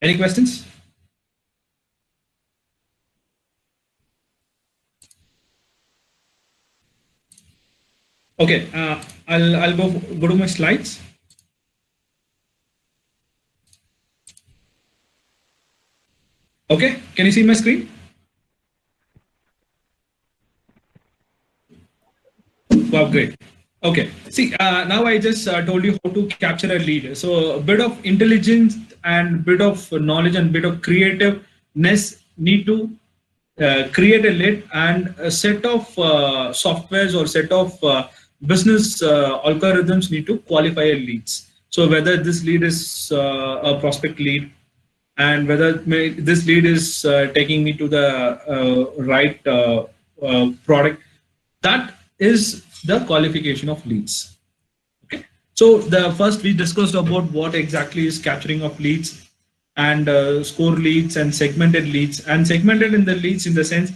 Any questions? Okay, I'll go to my slides. Okay, can you see my screen? Wow, great. Okay, see, now I just told you how to capture a lead. So a bit of intelligence and bit of knowledge and bit of creativeness need to create a lead, and a set of softwares or set of business algorithms need to qualify a leads. So whether this lead is a prospect lead, and whether this lead is taking me to the right product, that is the qualification of leads. Okay, so the first we discussed about what exactly is capturing of leads, and score leads and segmented leads. And segmented in the leads, in the sense,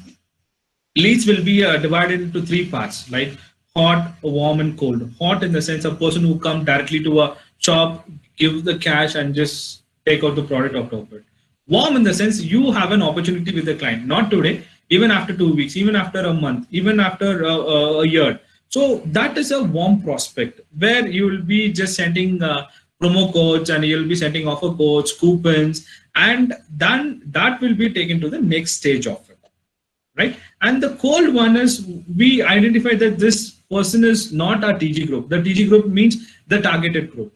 leads will be divided into three parts, like hot, warm, and cold. Hot in the sense, a person who come directly to a shop, give the cash, and just take out the product out of it. Warm in the sense, you have an opportunity with the client, not today, even after 2 weeks, even after a month, even after a year. So that is a warm prospect, where you will be just sending promo codes, and you'll be sending offer codes, coupons, and then that will be taken to the next stage of it, right? And the cold one is, we identify that this person is not a TG group. The TG group means the targeted group,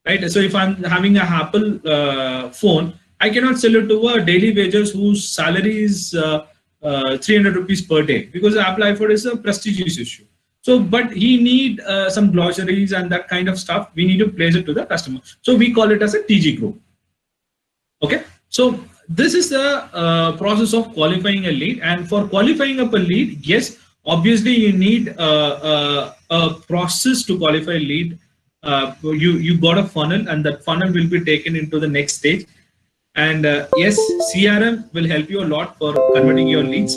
right? So if I'm having a Apple phone, I cannot sell it to a daily wages whose salary is 300 rupees per day, because Apple iPhone is a prestigious issue. So, but he need some glossaries and that kind of stuff. We need to place it to the customer. So we call it as a TG group. Okay. So this is the process of qualifying a lead. And for qualifying up a lead, yes, obviously you need a process to qualify a lead. You got a funnel, and that funnel will be taken into the next stage. And yes, CRM will help you a lot for converting your leads.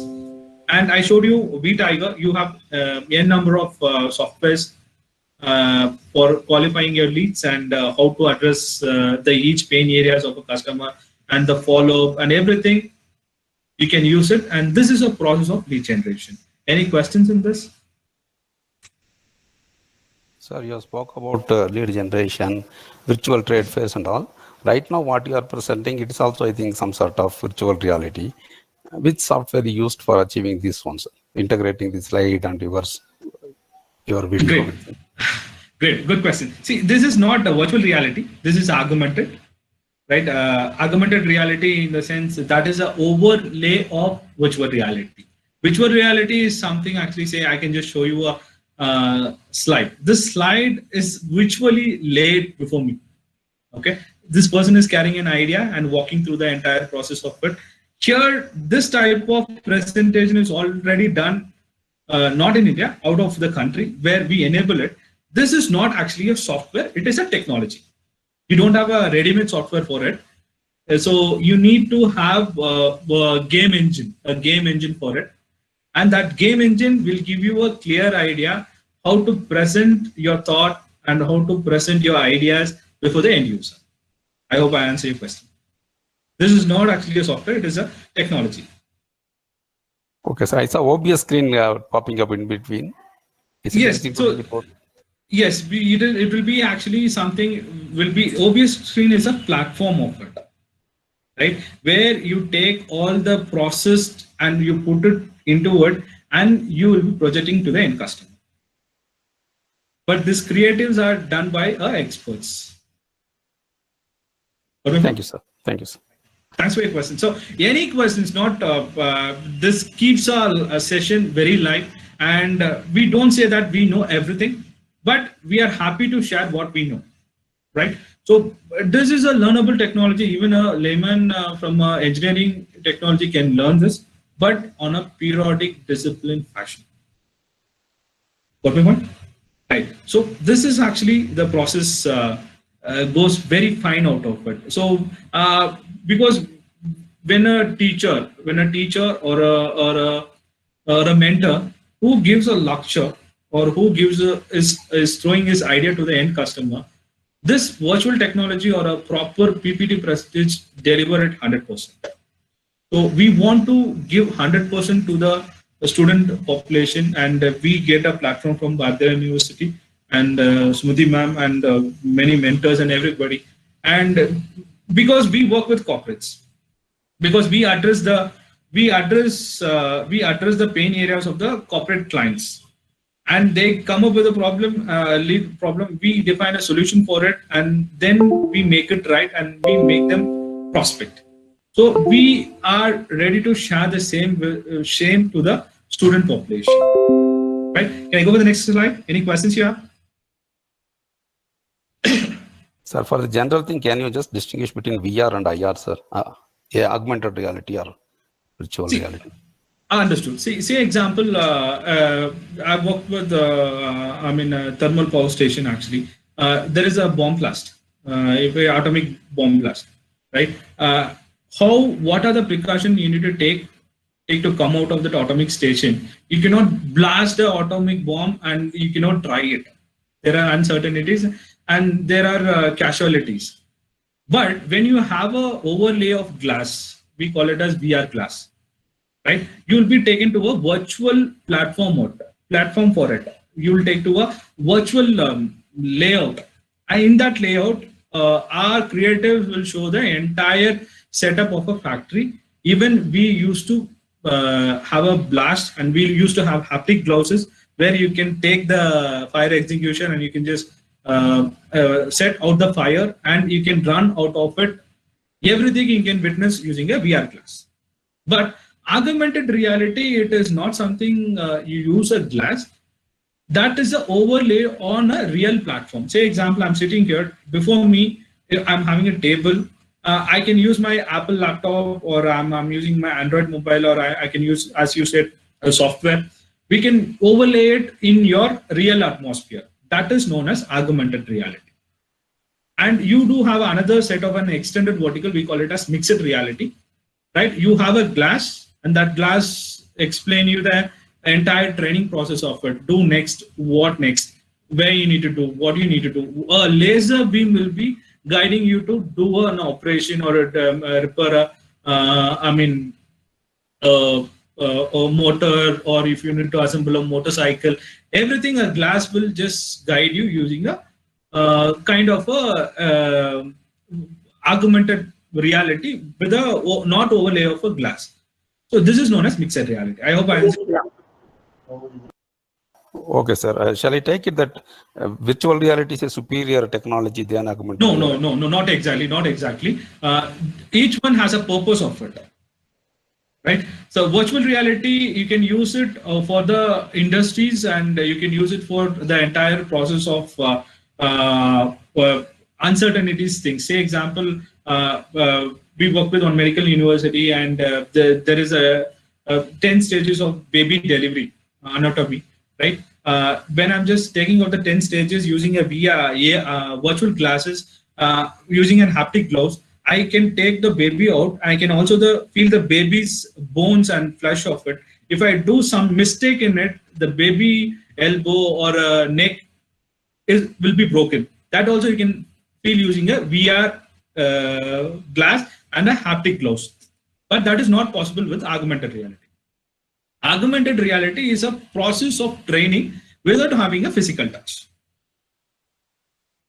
And I showed you vTiger. You have a number of softwares for qualifying your leads, and how to address the each pain areas of a customer, and the follow-up and everything. You can use it. And this is a process of lead generation. Any questions in this? Sir, you spoke about lead generation, virtual trade fairs and all. Right now, what you are presenting, it is also, I think, some sort of virtual reality. Which software you used for achieving this one, sir? Integrating the slide and your video. Great. Great, good question. See, this is not a virtual reality. This is augmented, right? Augmented reality, in the sense that is an overlay of virtual reality. Virtual reality is something, actually, say, I can just show you a slide. This slide is virtually laid before me. Okay, this person is carrying an idea and walking through the entire process of it. Here, this type of presentation is already done, not in India, out of the country, where we enable it. This is not actually a software, it is a technology. You don't have a ready-made software for it. So you need to have a game engine for it. And that game engine will give you a clear idea how to present your thought and how to present your ideas before the end user. I hope I answer your question. This is not actually a software, it is a technology. Okay, so I saw OBS screen popping up in between. Yes, so yes, it will be actually something, OBS screen is a platform of it, right? Where you take all the processed and you put it into it, and you will be projecting to the end customer. But these creatives are done by experts. Thank you, sir. Thank you, sir. Thanks for your question. So any questions, not this keeps our session very live, and we don't say that we know everything, but we are happy to share what we know, right? So this is a learnable technology. Even a layman from engineering technology can learn this, but on a periodic discipline fashion. Got my point? Right. So this is actually the process goes very fine out of it. So because when a teacher or a mentor who gives a lecture or who gives is throwing his idea to the end customer, this virtual technology or a proper PPT prestige deliver it 100%. So we want to give 100% to the student population, and we get a platform from Bharatiya University and Smriti ma'am and many mentors and everybody. And because we work with corporates, because we address the pain areas of the corporate clients, and they come up with a problem, we define a solution for it, and then we make it right and we make them prospect. So we are ready to share the same to the student population. Right? Can I go to the next slide? Any questions you have? Sir, for the general thing, can you just distinguish between VR and IR, sir? Augmented reality or virtual reality? Understood. See example, I worked with, thermal power station actually. There is a bomb blast, atomic bomb blast, right? What are the precautions you need to take to come out of that atomic station? You cannot blast the atomic bomb and you cannot try it. There are uncertainties and there are casualties. But when you have a overlay of glass, we call it as VR glass, right? You will be taken to a virtual platform for it. You will take to a virtual layout. And in that layout, our creatives will show the entire setup of a factory. Even we used to have a blast, and we used to have haptic gloves where you can take the fire extinguisher and you can just set out the fire and you can run out of it. Everything you can witness using a VR glass. But augmented reality, it is not something you use a glass. That is an overlay on a real platform. Say example, I'm sitting here, before me, I'm having a table. I can use my Apple laptop, or I'm using my Android mobile, or I can use, as you said, a software. We can overlay it in your real atmosphere. That is known as augmented reality. And you do have another set of an extended vertical, we call it as mixed reality, right? You have a glass, and that glass explain you the entire training process of it. Do next, what next, where you need to do, what you need to do. A laser beam will be guiding you to do an operation or repair a motor, or if you need to assemble a motorcycle. Everything, a glass will just guide you using a kind of a augmented reality with a not overlay of a glass. So this is known as mixed reality. I hope I answered. Okay, sir. Shall I take it that virtual reality is a superior technology than augmented? No, not exactly. Each one has a purpose of it, right? So virtual reality, you can use it for the industries, and you can use it for the entire process of uncertainties things. Say example, we work with on medical university, and there is a 10 stages of baby delivery anatomy, right? When I'm just taking out the 10 stages using a VR virtual glasses, using an haptic gloves, I can take the baby out. I can also feel the baby's bones and flesh of it. If I do some mistake in it, the baby elbow or neck will be broken. That also you can feel using a VR glass and a haptic gloves. But that is not possible with augmented reality. Augmented reality is a process of training without having a physical touch.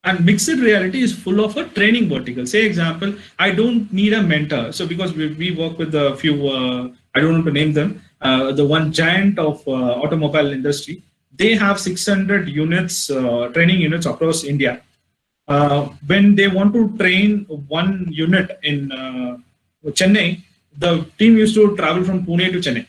And mixed reality is full of a training vertical. Say example, I don't need a mentor. So because we work with a few, I don't want to name them, the one giant of automobile industry, they have 600 units, training units across India. When they want to train one unit in Chennai, the team used to travel from Pune to Chennai.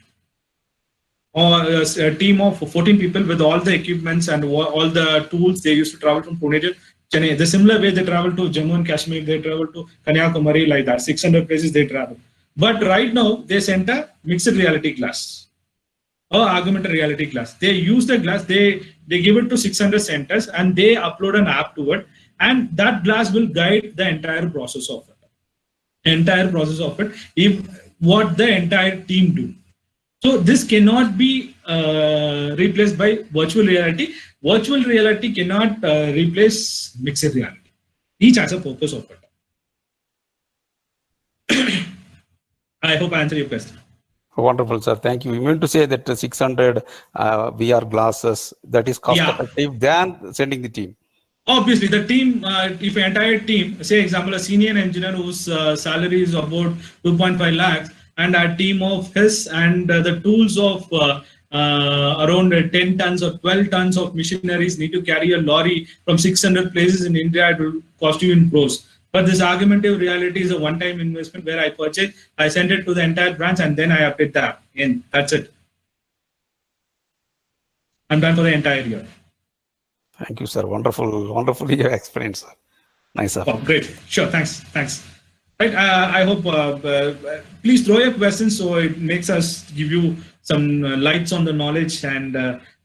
Or a team of 14 people with all the equipments and all the tools, they used to travel from Pune to Chennai. The similar way they travel to Jammu and Kashmir, they travel to Kanyakumari, like that. 600 places they travel. But right now, they sent a mixed reality class or augmented reality class. They use the glass, they give it to 600 centers, and they upload an app to it, and that glass will guide the entire process of it. If what the entire team do. So this cannot be replaced by virtual reality. Virtual reality cannot replace mixed reality. Each has a purpose of it. I hope I answered your question. Wonderful, sir. Thank you. You meant to say that 600 VR glasses, that is cost effective than sending the team? Obviously, the team, if an entire team, say example, a senior engineer whose salary is about 2.5 lakhs, and a team of his and the tools of around 10 tons or 12 tons of machineries need to carry a lorry from 600 places in India, it will cost you in crores. But this augmented reality is a one-time investment where I purchase, I send it to the entire branch, and then I update the app. And that's it. I'm done for the entire year. Thank you, sir. Wonderfully you explained, sir. Nice, sir. Oh, great. Sure. Thanks. Right. I hope, please throw your questions so it makes us give you some lights on the knowledge, and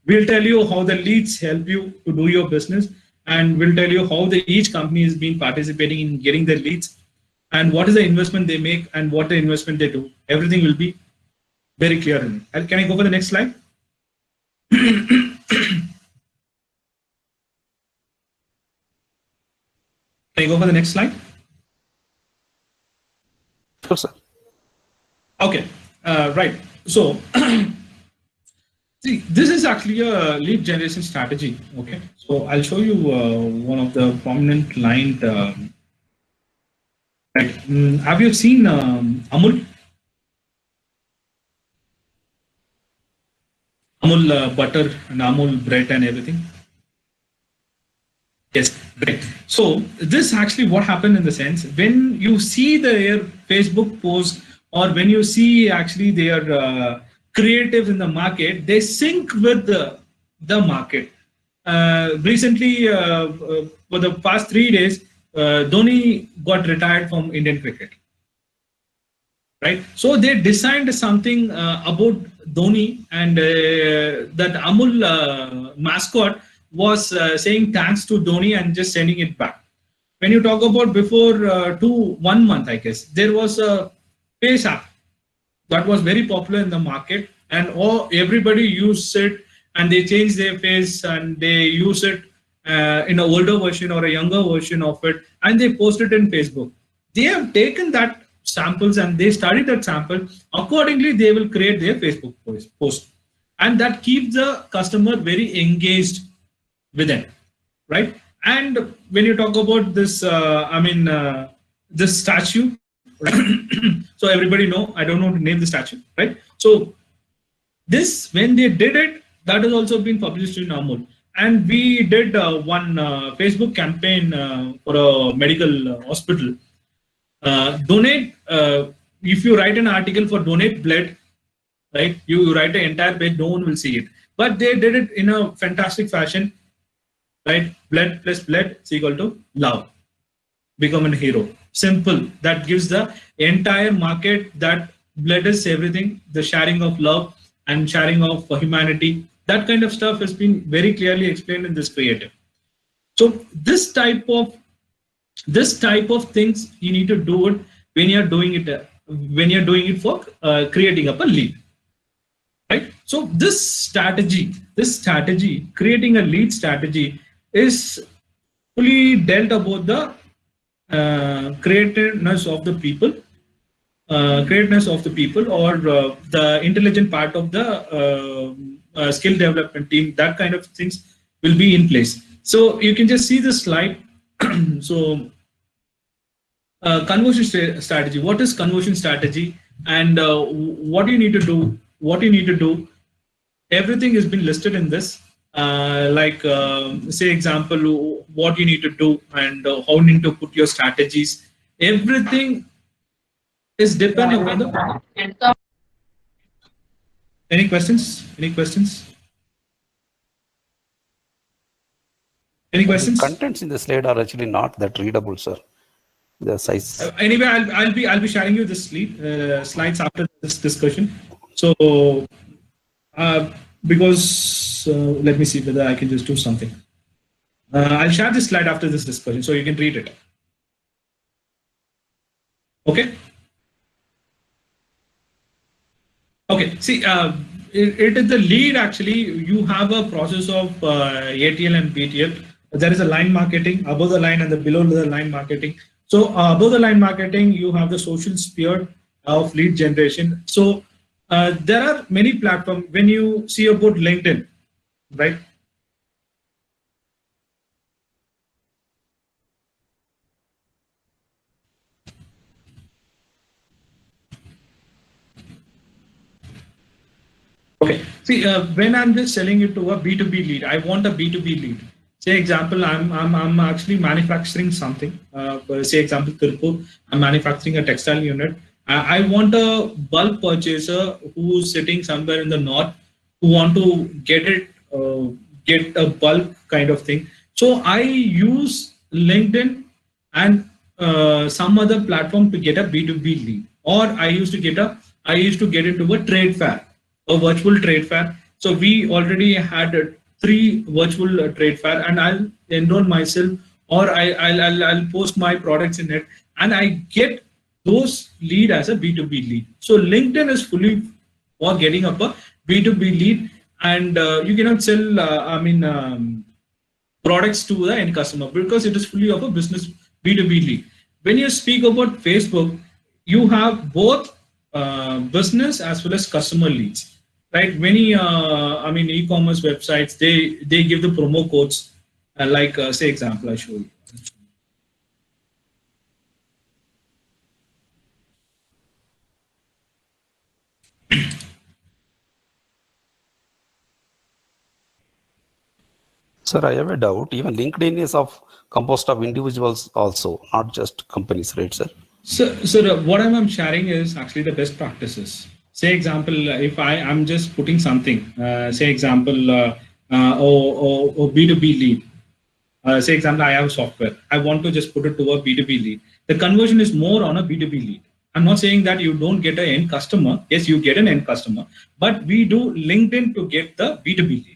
we'll tell you how the leads help you to do your business, and we'll tell you how each company has been participating in getting the leads, and what is the investment they make and what the investment they do. Everything will be very clear in it. Can I go for the next slide? Can I go for the next slide? Sure, sir. Okay, right. So, see, this is actually a lead generation strategy. Okay, so I'll show you one of the prominent client. Right. Have you seen Amul? Amul butter and Amul bread and everything? Yes, great. So this actually what happened in the sense, when you see their Facebook post or when you see actually their creatives in the market, they sync with the market. Recently, for the past 3 days, Dhoni got retired from Indian cricket. Right? So they designed something about Dhoni, and that Amul mascot was saying thanks to Dhoni and just sending it back. When you talk about before 1 month, I guess, there was a Face app that was very popular in the market, and everybody used it, and they changed their face and they use it in an older version or a younger version of it, and they post it in Facebook. They have taken that samples and they study that sample. Accordingly, they will create their Facebook post, and that keeps the customer very engaged with them, right? And when you talk about this, this statue, right? So everybody know, I don't know to name the statue, right? So this, when they did it, that has also been published in Amul. And we did one Facebook campaign for a medical hospital. Donate, if you write an article for donate blood, right? You write the entire page, no one will see it. But they did it in a fantastic fashion, right? Blood plus blood is equal to love. Become a hero. Simple. That gives the entire market that blood is everything, the sharing of love and sharing of humanity. That kind of stuff has been very clearly explained in this creative. So this type of things you need to do it when you're doing it for creating up a lead, right? So this strategy, creating a lead strategy, is fully dealt about the creativeness of the people, or the intelligent part of the skill development team. That kind of things will be in place. So you can just see the slide. So conversion strategy. What is conversion strategy, and what you need to do? Everything has been listed in this. Say example, what you need to do and how you need to put your strategies. Everything is depending on the. Any questions? Any questions? Contents in the slide are actually not that readable, sir. The size. Anyway, I'll be sharing you this slides after this discussion. So because let me see whether I can just do something. I'll share this slide after this discussion so you can read it. Okay. Okay. See, it is the lead. Actually, you have a process of ATL and BTL. There is a line marketing, above the line and the below the line marketing. So above the line marketing, you have the social sphere of lead generation. So there are many platforms. When you see about LinkedIn, right? See, when I'm just selling it to a B2B lead, I want a B2B lead. Say example, I'm actually manufacturing something. Say example, Tirupur, I'm manufacturing a textile unit. I want a bulk purchaser who's sitting somewhere in the north who want to get it, get a bulk kind of thing. So I use LinkedIn and some other platform to get a B2B lead. Or I used to get into a trade fair, a virtual trade fair. So we already had 3 virtual trade fair, and I'll enroll myself, or I'll post my products in it, and I get those lead as a B2B lead. So LinkedIn is fully for getting up a B2B lead, and you cannot sell products to the end customer because it is fully of a business B2B lead. When you speak about Facebook, you have both business as well as customer leads, right? Many e-commerce websites, they give the promo codes, say example I show you. Sir, I have a doubt. Even LinkedIn is composed of individuals also, not just companies, right, sir? So what I'm sharing is actually the best practices. Say example, if I'm just putting something, say example, or B2B lead. Say example, I have software. I want to just put it to a B2B lead. The conversion is more on a B2B lead. I'm not saying that you don't get an end customer. Yes, you get an end customer, but we do LinkedIn to get the B2B lead.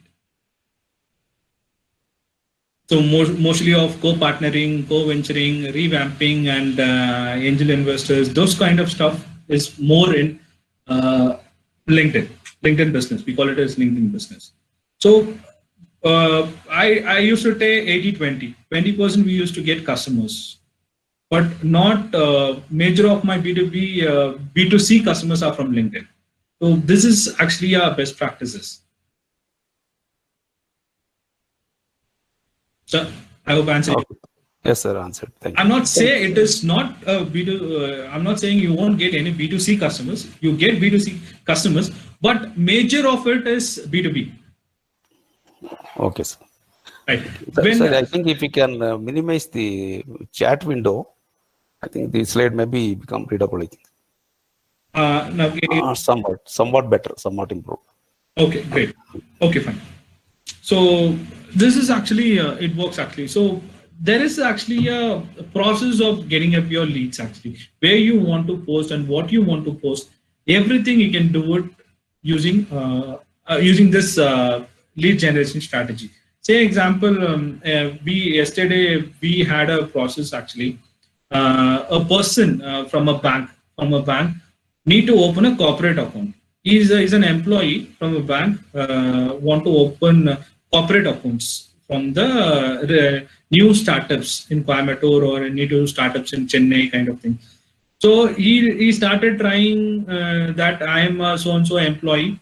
So mostly of co-partnering, co-venturing, revamping, and angel investors, those kind of stuff is more in LinkedIn business. We call it as LinkedIn business. So I used to take 80-20. 20% we used to get customers, but not major of my B2C customers are from LinkedIn. So this is actually our best practices. So I hope I answered. Okay. Yes, sir, answered. Thank you. I'm not saying it is not a B2. I'm not saying you won't get any B2C customers. You get B2C customers, but major of it is B2B. Okay, sir. Right. Sir, I think if we can minimize the chat window, I think the slide maybe become readable. Somewhat better, somewhat improved. Okay, great. Okay, fine. So this is actually it works actually. So there is actually a process of getting up your leads actually, where you want to post and what you want to post. Everything you can do it using this lead generation strategy. Say example, yesterday we had a process actually. A person from a bank need to open a corporate account. He's an employee from a bank, want to open corporate accounts from the new startups in Coimbatore or any new startups in Chennai kind of thing. So he started trying that I am a so-and-so employee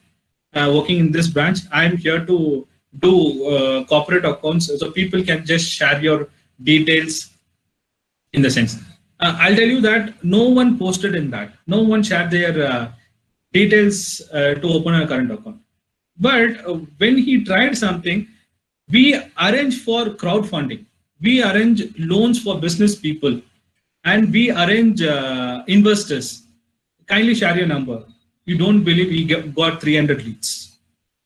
working in this branch. I am here to do corporate accounts, so people can just share your details in the sense. I'll tell you that no one posted in that. No one shared their details to open a current account. But when he tried something, we arrange for crowdfunding. We arrange loans for business people, and we arrange investors. Kindly share your number. You don't believe he got 300 leads.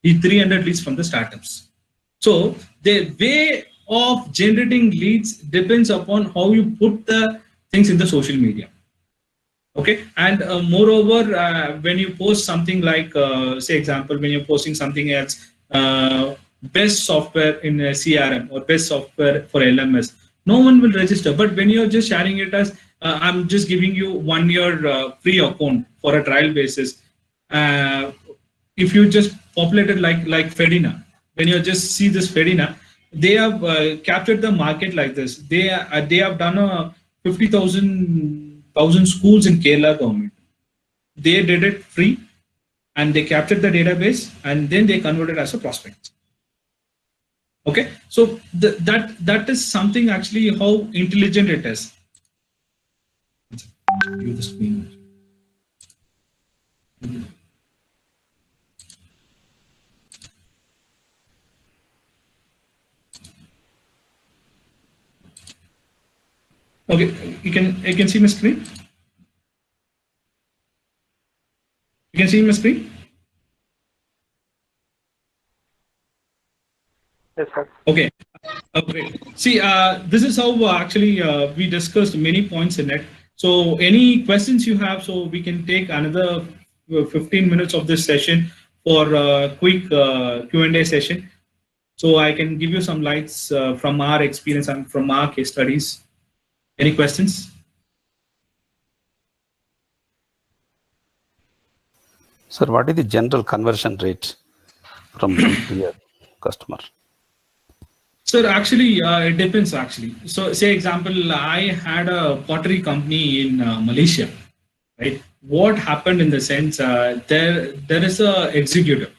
300 leads from the startups. So the way of generating leads depends upon how you put the things in the social media. Okay, and moreover, when you post something like, say example, when you're posting something else, best software in CRM or best software for LMS, no one will register. But when you're just sharing it as, I'm just giving you 1 year free account for a trial basis. If you just populate it like Fedina, when you just see this Fedina, they have captured the market like this. They have done a 50,000 schools in Kerala government. They did it free, and they captured the database, and then they converted as a prospect. Okay, so that is something actually how intelligent it is. View the screen. Okay, you can see my screen. You can see my screen. Yes, sir. Okay. Okay. See, this is how actually we discussed many points in it. So, any questions you have, so we can take another 15 minutes of this session for a quick Q&A session. So, I can give you some lights from our experience and from our case studies. Any questions? Sir, what is the general conversion rate from lead to a customer? Sir, actually, it depends actually. So say example, I had a pottery company in Malaysia, right? What happened in the sense, there is a executive.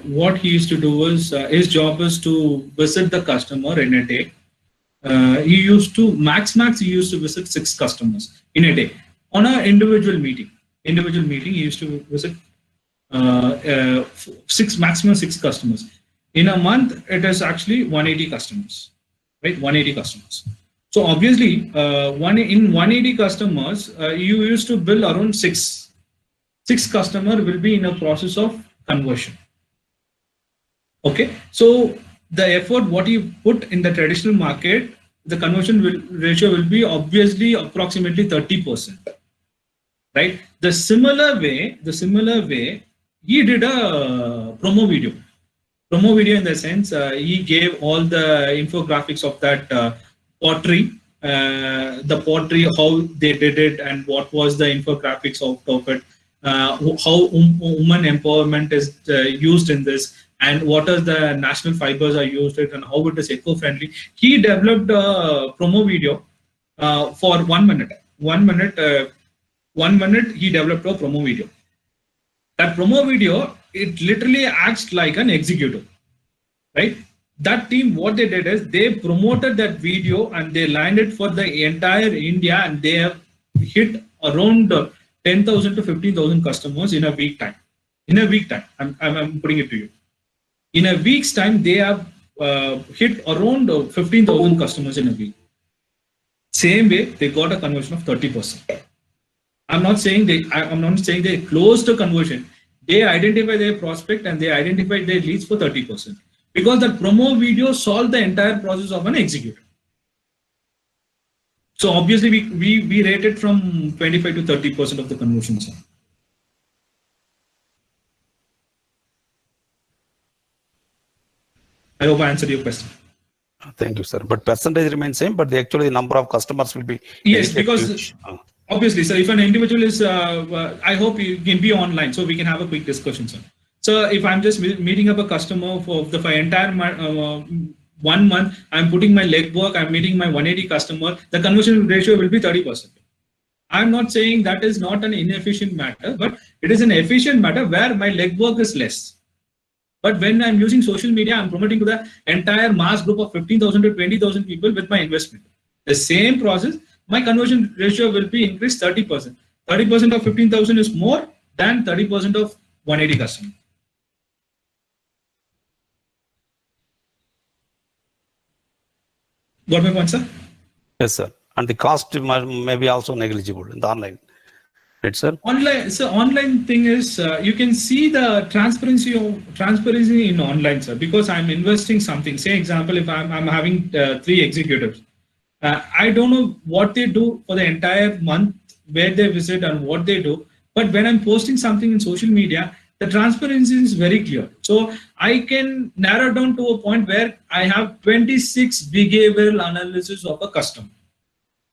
What he used to do was, his job was to visit the customer in a day. He used to, max, he used to visit 6 customers in a day. On an individual meeting, he used to visit maximum 6 customers. In a month, it is actually 180 customers, right? 180 customers. So obviously, in 180 customers, you used to bill around 6 customer will be in a process of conversion. Okay, so the effort what you put in the traditional market, the conversion ratio will be obviously approximately 30%, right? The similar way, he did a promo video in the sense, he gave all the infographics of that pottery, how they did it and what was the infographics of it, how woman empowerment is used in this, and what are the national fibers are used it and how it is eco-friendly. He developed a promo video for 1 minute. 1 minute, 1 minute he developed a promo video. That promo video, it literally acts like an executive, right? That team, what they did is they promoted that video and they landed for the entire India, and they have hit around 10,000 to 15,000 customers in a week time. In a week time, I'm putting it to you. In a week's time, they have hit around 15,000 customers in a week. Same way, they got a conversion of 30%. I'm not saying they closed the conversion. They identify their prospect and they identify their leads for 30%, because the promo video solved the entire process of an executive. So obviously we rate it from 25 to 30% of the conversions. I hope I answered your question. Thank you, sir. But percentage remains same, but the number of customers will be yes, because obviously, sir, if an individual is, I hope you can be online, so we can have a quick discussion, sir. So if I'm just meeting up a customer for the entire 1 month, I'm putting my legwork, I'm meeting my 180 customer, the conversion ratio will be 30%. I'm not saying that is not an inefficient matter, but it is an efficient matter where my legwork is less. But when I'm using social media, I'm promoting to the entire mass group of 15,000 to 20,000 people with my investment. The same process, my conversion ratio will be increased 30%. 30% of 15,000 is more than 30% of 180 customers. Got my point, sir? Yes, sir. And the cost may be also negligible in the online. Right, sir? Online thing is, you can see the transparency in online, sir, because I'm investing something. Say example, if I'm having 3 executives, I don't know what they do for the entire month, where they visit and what they do. But when I'm posting something in social media, the transparency is very clear. So I can narrow down to a point where I have 26 behavioral analysis of a customer.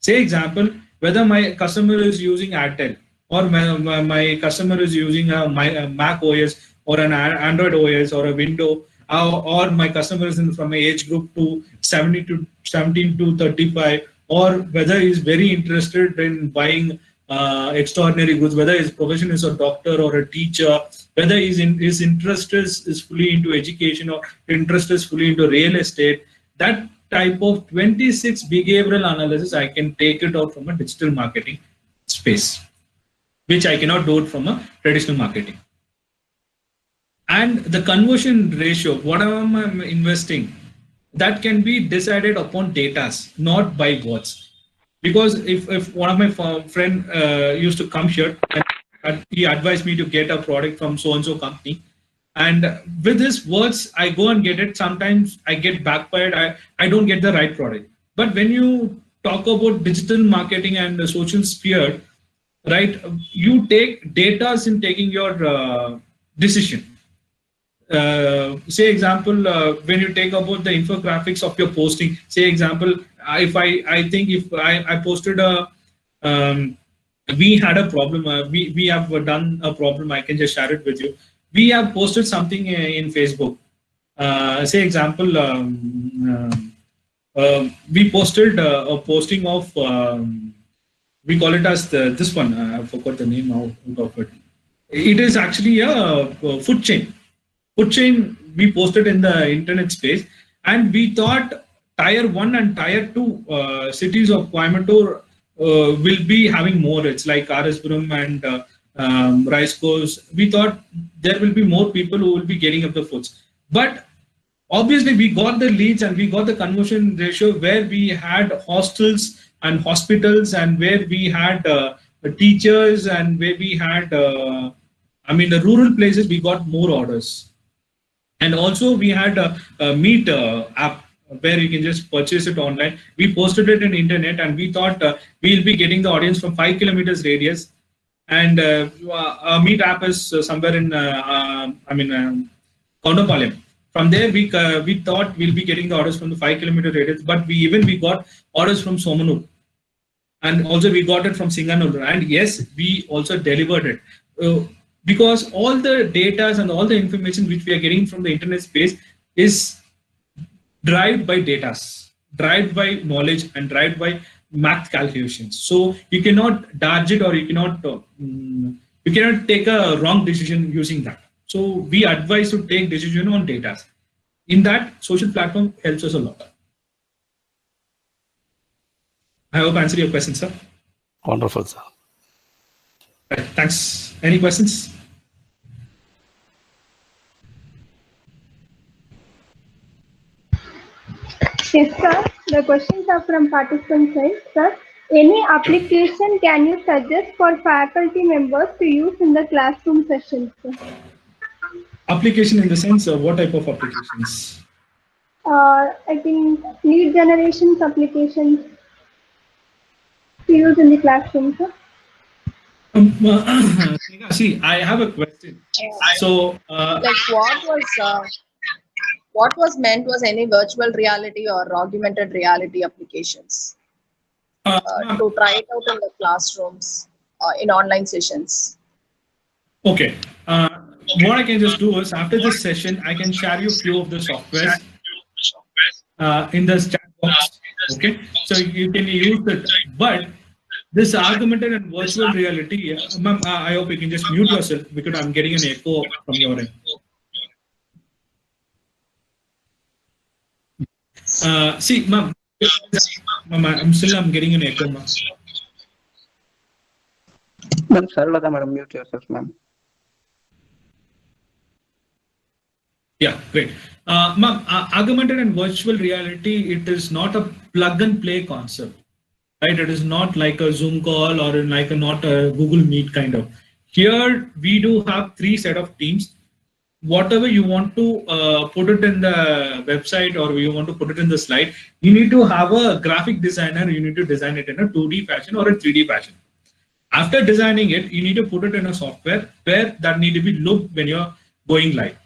Say example, whether my customer is using Airtel, or my customer is using a Mac OS or an Android OS or a Windows, or my customer is from an age group to 17 to 35, or whether he's very interested in buying extraordinary goods, whether his profession is a doctor or a teacher, whether his interest is fully into education or interest is fully into real estate. That type of 26 behavioral analysis, I can take it out from a digital marketing space, which I cannot do it from a traditional marketing. And the conversion ratio, whatever I'm investing, that can be decided upon data, not by words. Because if one of my friend used to come here and he advised me to get a product from so-and-so company, and with his words, I go and get it. Sometimes I get backfired. I don't get the right product. But when you talk about digital marketing and the social sphere, right, you take data in taking your decision. Say example, when you take about the infographics of your posting, say example, if I think if I posted we had a problem, we have done a problem, I can just share it with you. We have posted something in Facebook. Say example, we posted a posting of, we call it as this one, I forgot the name out of it. It is actually a food chain. Food chain we posted in the internet space, and we thought tier 1 and tier 2 cities of Coimbatore will be having more. It's like Arispuram and Rice Course. We thought there will be more people who will be getting up the foods. But obviously we got the leads and we got the conversion ratio where we had hostels and hospitals, and where we had teachers, and where we had, the rural places, we got more orders. And also we had a Meet app where you can just purchase it online. We posted it in internet, and we thought we'll be getting the audience from 5 kilometers radius. And a Meet app is somewhere in Kondapalayam. From there, we thought we'll be getting the orders from the 5 kilometer radius, but we got orders from Somanur. And also we got it from Singanur. And yes, we also delivered it. Because all the data and all the information which we are getting from the internet space is derived by data, derived by knowledge, and derived by math calculations. So you cannot dodge it, or you cannot take a wrong decision using that. So we advise to take decision on data. In that, social platform helps us a lot. I hope I answered your question, sir. Wonderful, sir. Right, thanks. Any questions? Yes, sir. The questions are from participant side. Sir, any application can you suggest for faculty members to use in the classroom sessions? Sir? Application in the sense of what type of applications? I think lead generations applications to use in the classroom, sir. See, I have a question. So, what was meant was any virtual reality or augmented reality applications to try it out in the classrooms in online sessions? Okay. What I can just do is, after this session, I can share you a few of the softwares in the chat box. Okay. So you can use it. But this augmented and virtual reality, ma'am, I hope you can just mute yourself because I'm getting an echo from your end. See, ma'am, I'm getting an echo, ma'am. Ma'am, Saralata, madam, mute yourself, ma'am. Yeah, great. Ma'am, augmented and virtual reality, it is not a plug and play concept, right? It is not like a Zoom call or not a Google Meet kind of. Here, we do have 3 set of teams. Whatever you want to put it in the website, or you want to put it in the slide, you need to have a graphic designer. You need to design it in a 2D fashion or a 3D fashion. After designing it, you need to put it in a software where that need to be looked when you're going live.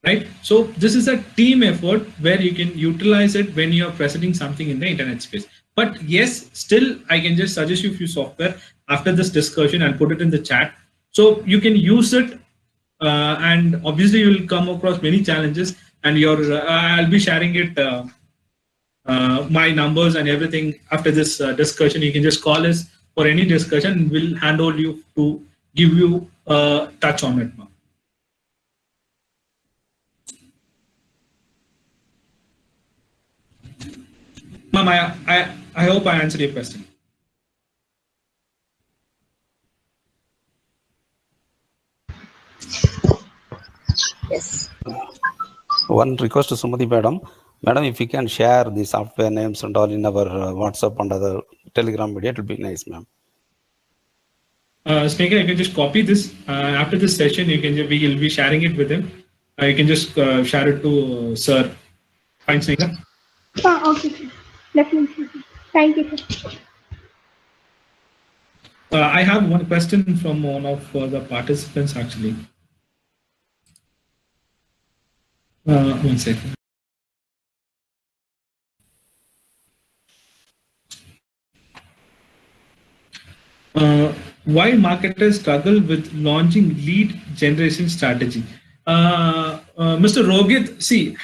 Right? So this is a team effort where you can utilize it when you're presenting something in the internet space. But yes, still, I can just suggest you a few software after this discussion and put it in the chat. So you can use it. And obviously you will come across many challenges, and I'll be sharing it, my numbers and everything after this discussion. You can just call us for any discussion. We'll handle you to give you a touch on it. Ma'am, I hope I answered your question. Yes. One request to Sumati madam. Madam, if you can share the software names and all in our WhatsApp and other Telegram media, it will be nice, ma'am. Sneha, you can just copy this. After this session, we will be sharing it with him. You can just share it to Sir. Fine, Sneha? Okay, sir. Definitely. Thank you, sir. I have one question from one of the participants, actually. One second. Why marketers struggle with launching lead generation strategy? Mr. Rohit, see,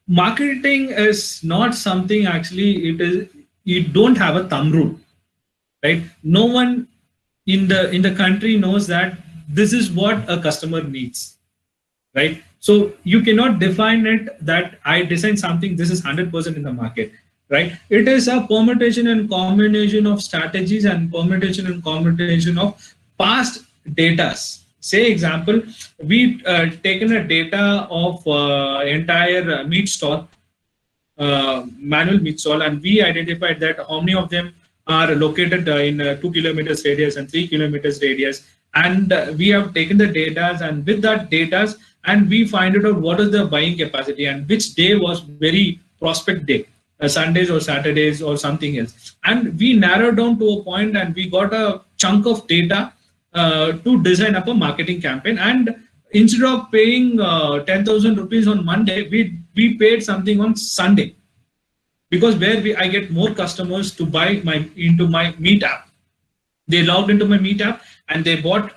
marketing is not something actually, it is, you don't have a thumb rule, right? No one in the country knows that this is what a customer needs, right? So you cannot define it that I design something, this is 100% in the market, right? It is a permutation and combination of strategies and permutation and combination of past data. Say example, we taken a data of entire meat stall, manual meat stall, and we identified that how many of them are located in 2 kilometers radius and 3 kilometers radius. And we have taken the data, and with that data, and we find out what is the buying capacity and which day was very prospect day, Sundays or Saturdays or something else. And we narrowed down to a point and we got a chunk of data to design up a marketing campaign. And instead of paying 10,000 rupees on Monday, we paid something on Sunday, because I get more customers to buy into my Meet app. They logged into my Meet app and they bought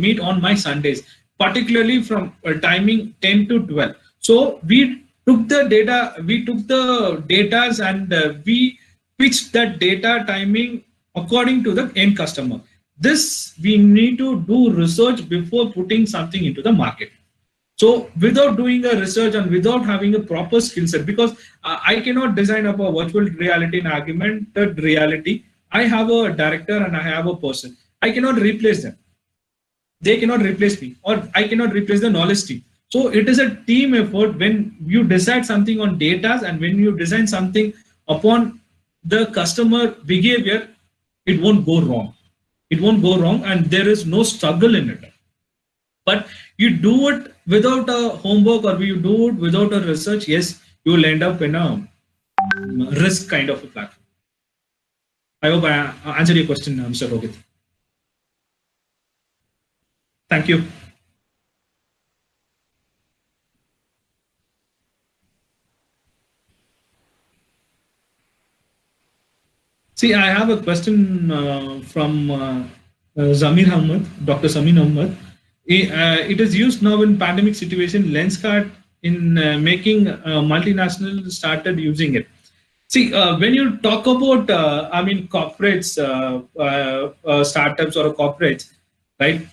meat on my Sundays, particularly from timing 10 to 12. So we took the data, and we pitched that data timing according to the end customer. This we need to do research before putting something into the market. So without doing a research and without having a proper skill set, because I cannot design up a virtual reality and augmented reality. I have a director and I have a person. I cannot replace them. They cannot replace me, or I cannot replace the knowledge team. So it is a team effort when you decide something on data and when you design something upon the customer behavior, it won't go wrong. It won't go wrong, and there is no struggle in it. But you do it without a homework or you do it without a research, yes, you will end up in a risk kind of a platform. I hope I answered your question, Mr. Rohit. Thank you. See, I have a question from Zamir Ahmed, Dr. Zamir Ahmed. It is used now in pandemic situation. Lenskart in making multinational started using it. See, when you talk about, corporates, startups or corporates, right?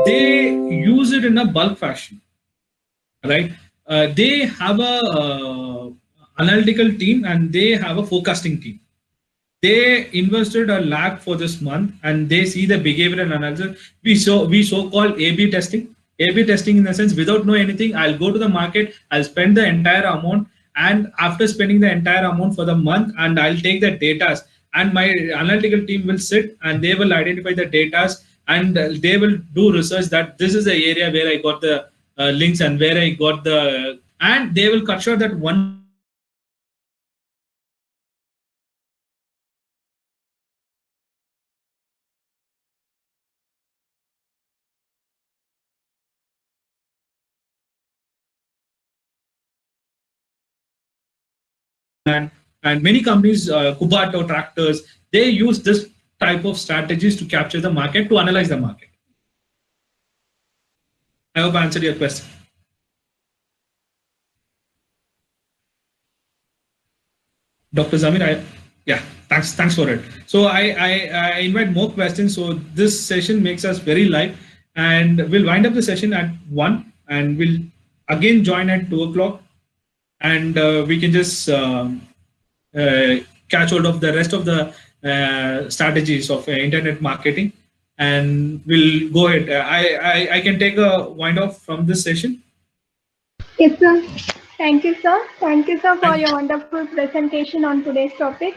They use it in a bulk fashion, right? They have a analytical team and they have a forecasting team. They invested $1 lakh for this month and they see the behavioral analysis. We so-called A/B testing. A/B testing in the sense, without knowing anything, I'll go to the market, I'll spend the entire amount, and after spending the entire amount for the month, and I'll take the data, and my analytical team will sit and they will identify the data, and they will do research that this is the area where I got the links and where I got the, and they will cut short that one. And many companies, Kubato Tractors, they use this type of strategies to capture the market, to analyze the market. I hope I answered your question. Dr. Zamir, thanks for it. So I invite more questions. So this session makes us very live, and we'll wind up the session at 1, and we'll again join at 2 o'clock, and we can just catch hold of the rest of the strategies of internet marketing, and we'll go ahead. I can take a wind off from this session. Yes, sir. Thank you, sir. Thank you, sir, for your wonderful presentation on today's topic.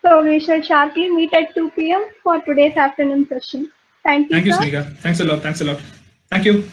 So we shall sharply meet at 2 p.m. for today's afternoon session. Thank you, Thank you, sir. Sneha. Thanks a lot. Thanks a lot. Thank you.